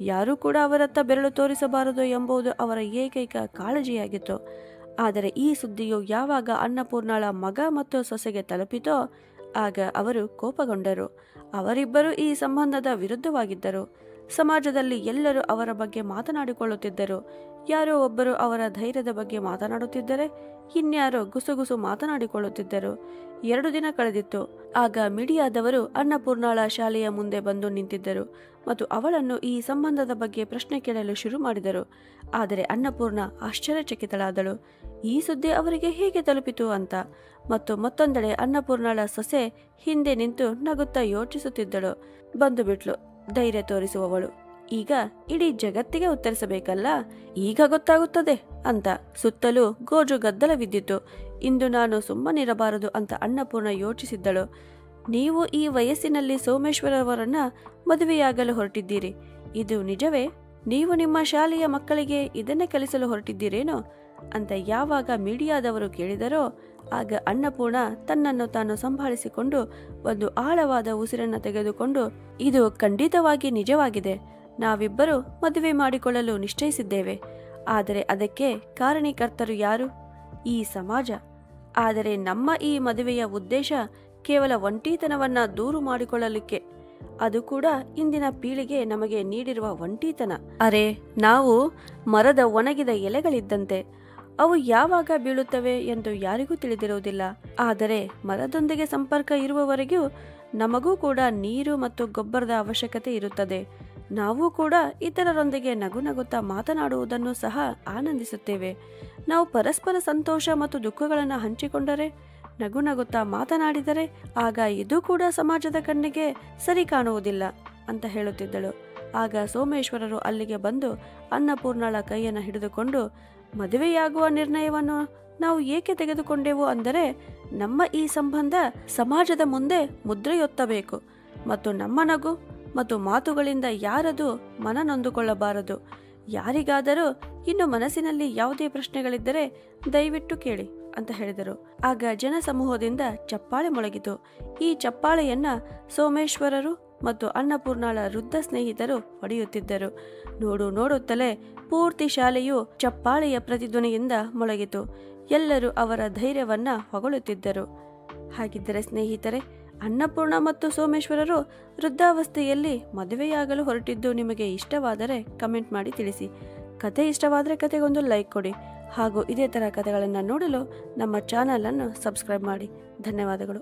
ಯಾರೂ ಕೂಡ ಅವರತ್ತ ಬೆರಳು ತೋರಿಸಬಾರದು ಎಂಬುದು ಅವರ ಏಕೈಕ ಕಾಳಜಿಯಾಗಿತ್ತು. ಆದರೆ ಈ ಸುದ್ದಿಯು ಯಾವಾಗ ಅನ್ನಪೂರ್ಣಾಳ ಮಗ ಮತ್ತು ಸೊಸೆಗೆ ತಲುಪಿತೋ ಆಗ ಅವರು ಕೋಪಗೊಂಡರು. ಅವರಿಬ್ಬರು ಈ ಸಂಬಂಧದ ವಿರುದ್ಧವಾಗಿದ್ದರು. ಸಮಾಜದಲ್ಲಿ ಎಲ್ಲರೂ ಅವರ ಬಗ್ಗೆ ಮಾತನಾಡಿಕೊಳ್ಳುತ್ತಿದ್ದರು. ಯಾರೋ ಒಬ್ಬರು ಅವರ ಧೈರ್ಯದ ಬಗ್ಗೆ ಮಾತನಾಡುತ್ತಿದ್ದರೆ ಇನ್ಯಾರೋ ಗುಸುಗುಸು ಮಾತನಾಡಿಕೊಳ್ಳುತ್ತಿದ್ದರು. 2 ದಿನ ಕಳೆದಿತ್ತು. ಆಗ ಮೀಡಿಯಾದವರು ಅನ್ನಪೂರ್ಣಾಳ ಶಾಲೆಯ ಮುಂದೆ ಬಂದು ನಿಂತಿದ್ದರು ಮತ್ತು ಅವಳನ್ನು ಈ ಸಂಬಂಧದ ಬಗ್ಗೆ ಪ್ರಶ್ನೆ ಕೇಳಲು ಶುರು ಮಾಡಿದರು. ಆದರೆ ಅನ್ನಪೂರ್ಣ ಆಶ್ಚರ್ಯಚಕಿತಳಾದಳು. ಈ ಸುದ್ದಿ ಅವರಿಗೆ ಹೇಗೆ ತಲುಪಿತು ಅಂತ. ಮತ್ತು ಮತ್ತೊಂದೆಡೆ ಅನ್ನಪೂರ್ಣಾಳ ಸೊಸೆ ಹಿಂದೆ ನಿಂತು ನಗುತ್ತಾ ಯೋಚಿಸುತ್ತಿದ್ದಳು. ಬಂದು ಬಿಟ್ಲು ಧೈರ್ಯ ತೋರಿಸುವವಳು. ಈಗ ಇಡೀ ಜಗತ್ತಿಗೆ ಉತ್ತರಿಸಬೇಕಲ್ಲ, ಈಗ ಗೊತ್ತಾಗುತ್ತದೆ ಅಂತ. ಸುತ್ತಲೂ ಗೋಜು ಗದ್ದಲವಿದ್ದಿತ್ತು. ಇಂದು ನಾನು ಸುಮ್ಮನಿರಬಾರದು ಅಂತ ಅನ್ನಪೂರ್ಣ ಯೋಚಿಸಿದ್ದಳು. ನೀವು ಈ ವಯಸ್ಸಿನಲ್ಲಿ ಸೋಮೇಶ್ವರವರನ್ನ ಮದುವೆಯಾಗಲು ಹೊರಟಿದ್ದೀರಿ, ಇದು ನಿಜವೇ? ನೀವು ನಿಮ್ಮ ಶಾಲೆಯ ಮಕ್ಕಳಿಗೆ ಇದನ್ನೇ ಕಲಿಸಲು ಹೊರಟಿದ್ದೀರೇನೋ ಅಂತ ಯಾವಾಗ ಮೀಡಿಯಾದವರು ಕೇಳಿದರೋ ಆಗ ಅನ್ನಪೂರ್ಣ ತನ್ನನ್ನು ತಾನು ಸಂಭಾಳಿಸಿಕೊಂಡು ಒಂದು ಆಳವಾದ ಉಸಿರನ್ನು ತೆಗೆದುಕೊಂಡು, ಇದು ಖಂಡಿತವಾಗಿ ನಿಜವಾಗಿದೆ. ನಾವಿಬ್ಬರು ಮದುವೆ ಮಾಡಿಕೊಳ್ಳಲು ನಿಶ್ಚಯಿಸಿದ್ದೇವೆ. ಆದರೆ ಅದಕ್ಕೆ ಕಾರಣೀಕರ್ತರು ಯಾರು? ಈ ಸಮಾಜ. ಆದರೆ ನಮ್ಮ ಈ ಮದುವೆಯ ಉದ್ದೇಶ ಕೇವಲ ಒಂಟಿತನವನ್ನ ದೂರು ಮಾಡಿಕೊಳ್ಳಲಿಕ್ಕೆ. ಅದು ಕೂಡ ಇಂದಿನ ಪೀಳಿಗೆ ನಮಗೆ ನೀಡಿರುವ ಒಂಟಿತನ. ಅರೆ, ನಾವು ಮರದ ಒಣಗಿದ ಎಲೆಗಳಿದ್ದಂತೆ. ಅವು ಯಾವಾಗ ಬೀಳುತ್ತವೆ ಎಂದು ಯಾರಿಗೂ ತಿಳಿದಿರುವುದಿಲ್ಲ. ಆದರೆ ಮರದೊಂದಿಗೆ ಸಂಪರ್ಕ ಇರುವವರೆಗೂ ನಮಗೂ ಕೂಡ ನೀರು ಮತ್ತು ಗೊಬ್ಬರದ ಅವಶ್ಯಕತೆ ಇರುತ್ತದೆ. ನಾವು ಕೂಡ ಇತರರೊಂದಿಗೆ ನಗುನಗುತ್ತಾ ಮಾತನಾಡುವುದನ್ನು ಸಹ ಆನಂದಿಸುತ್ತೇವೆ. ನಾವು ಪರಸ್ಪರ ಸಂತೋಷ ಮತ್ತು ದುಃಖಗಳನ್ನು ಹಂಚಿಕೊಂಡರೆ, ನಗುನಗುತ್ತಾ ಮಾತನಾಡಿದರೆ ಆಗ ಇದು ಕೂಡ ಸಮಾಜದ ಕಣ್ಣಿಗೆ ಸರಿ ಕಾಣುವುದಿಲ್ಲ ಅಂತ ಹೇಳುತ್ತಿದ್ದಳು. ಆಗ ಸೋಮೇಶ್ವರರು ಅಲ್ಲಿಗೆ ಬಂದು ಅನ್ನಪೂರ್ಣಾಳ ಕೈಯನ್ನು ಹಿಡಿದುಕೊಂಡು, ಮದುವೆಯಾಗುವ ನಿರ್ಣಯವನ್ನು ನಾವು ಏಕೆ ತೆಗೆದುಕೊಂಡೆವು ಅಂದರೆ, ನಮ್ಮ ಈ ಸಂಬಂಧ ಸಮಾಜದ ಮುಂದೆ ಮುದ್ರೆಯೊತ್ತಬೇಕು ಮತ್ತು ನಮ್ಮ ನಗು ಮತ್ತು ಮಾತುಗಳಿಂದ ಯಾರದು ಮನ ನೊಂದುಕೊಳ್ಳಬಾರದು. ಯಾರಿಗಾದರೂ ಇನ್ನು ಮನಸ್ಸಿನಲ್ಲಿ ಯಾವುದೇ ಪ್ರಶ್ನೆಗಳಿದ್ದರೆ ದಯವಿಟ್ಟು ಕೇಳಿ ಅಂತ ಹೇಳಿದರು. ಆಗ ಜನಸಮೂಹದಿಂದ ಚಪ್ಪಾಳೆ ಮೊಳಗಿತು. ಈ ಚಪ್ಪಾಳೆಯನ್ನ ಸೋಮೇಶ್ವರರು ಮತ್ತು ಅನ್ನಪೂರ್ಣಾಳ ವೃದ್ಧ ಸ್ನೇಹಿತರು ಹೊಡೆಯುತ್ತಿದ್ದರು. ನೋಡುತ್ತಲೇ ಪೂರ್ತಿ ಶಾಲೆಯು ಚಪ್ಪಾಳೆಯ ಪ್ರತಿಧ್ವನಿಯಿಂದ ಮೊಳಗಿತು. ಎಲ್ಲರೂ ಅವರ ಧೈರ್ಯವನ್ನ ಹೊಗಳುತ್ತಿದ್ದರು. ಹಾಗಿದ್ದರೆ ಸ್ನೇಹಿತರೆ, ಅನ್ನಪೂರ್ಣ ಮತ್ತು ಸೋಮೇಶ್ವರರು ವೃದ್ಧಾವಸ್ಥೆಯಲ್ಲಿ ಮದುವೆಯಾಗಲು ಹೊರಟಿದ್ದು ನಿಮಗೆ ಇಷ್ಟವಾದರೆ ಕಮೆಂಟ್ ಮಾಡಿ ತಿಳಿಸಿ. ಕತೆ ಇಷ್ಟವಾದರೆ ಕತೆಗೊಂದು ಲೈಕ್ ಕೊಡಿ. ಹಾಗೂ ಇದೇ ಥರ ಕತೆಗಳನ್ನು ನೋಡಲು ನಮ್ಮ ಚಾನಲನ್ನು ಸಬ್ಸ್ಕ್ರೈಬ್ ಮಾಡಿ. ಧನ್ಯವಾದಗಳು.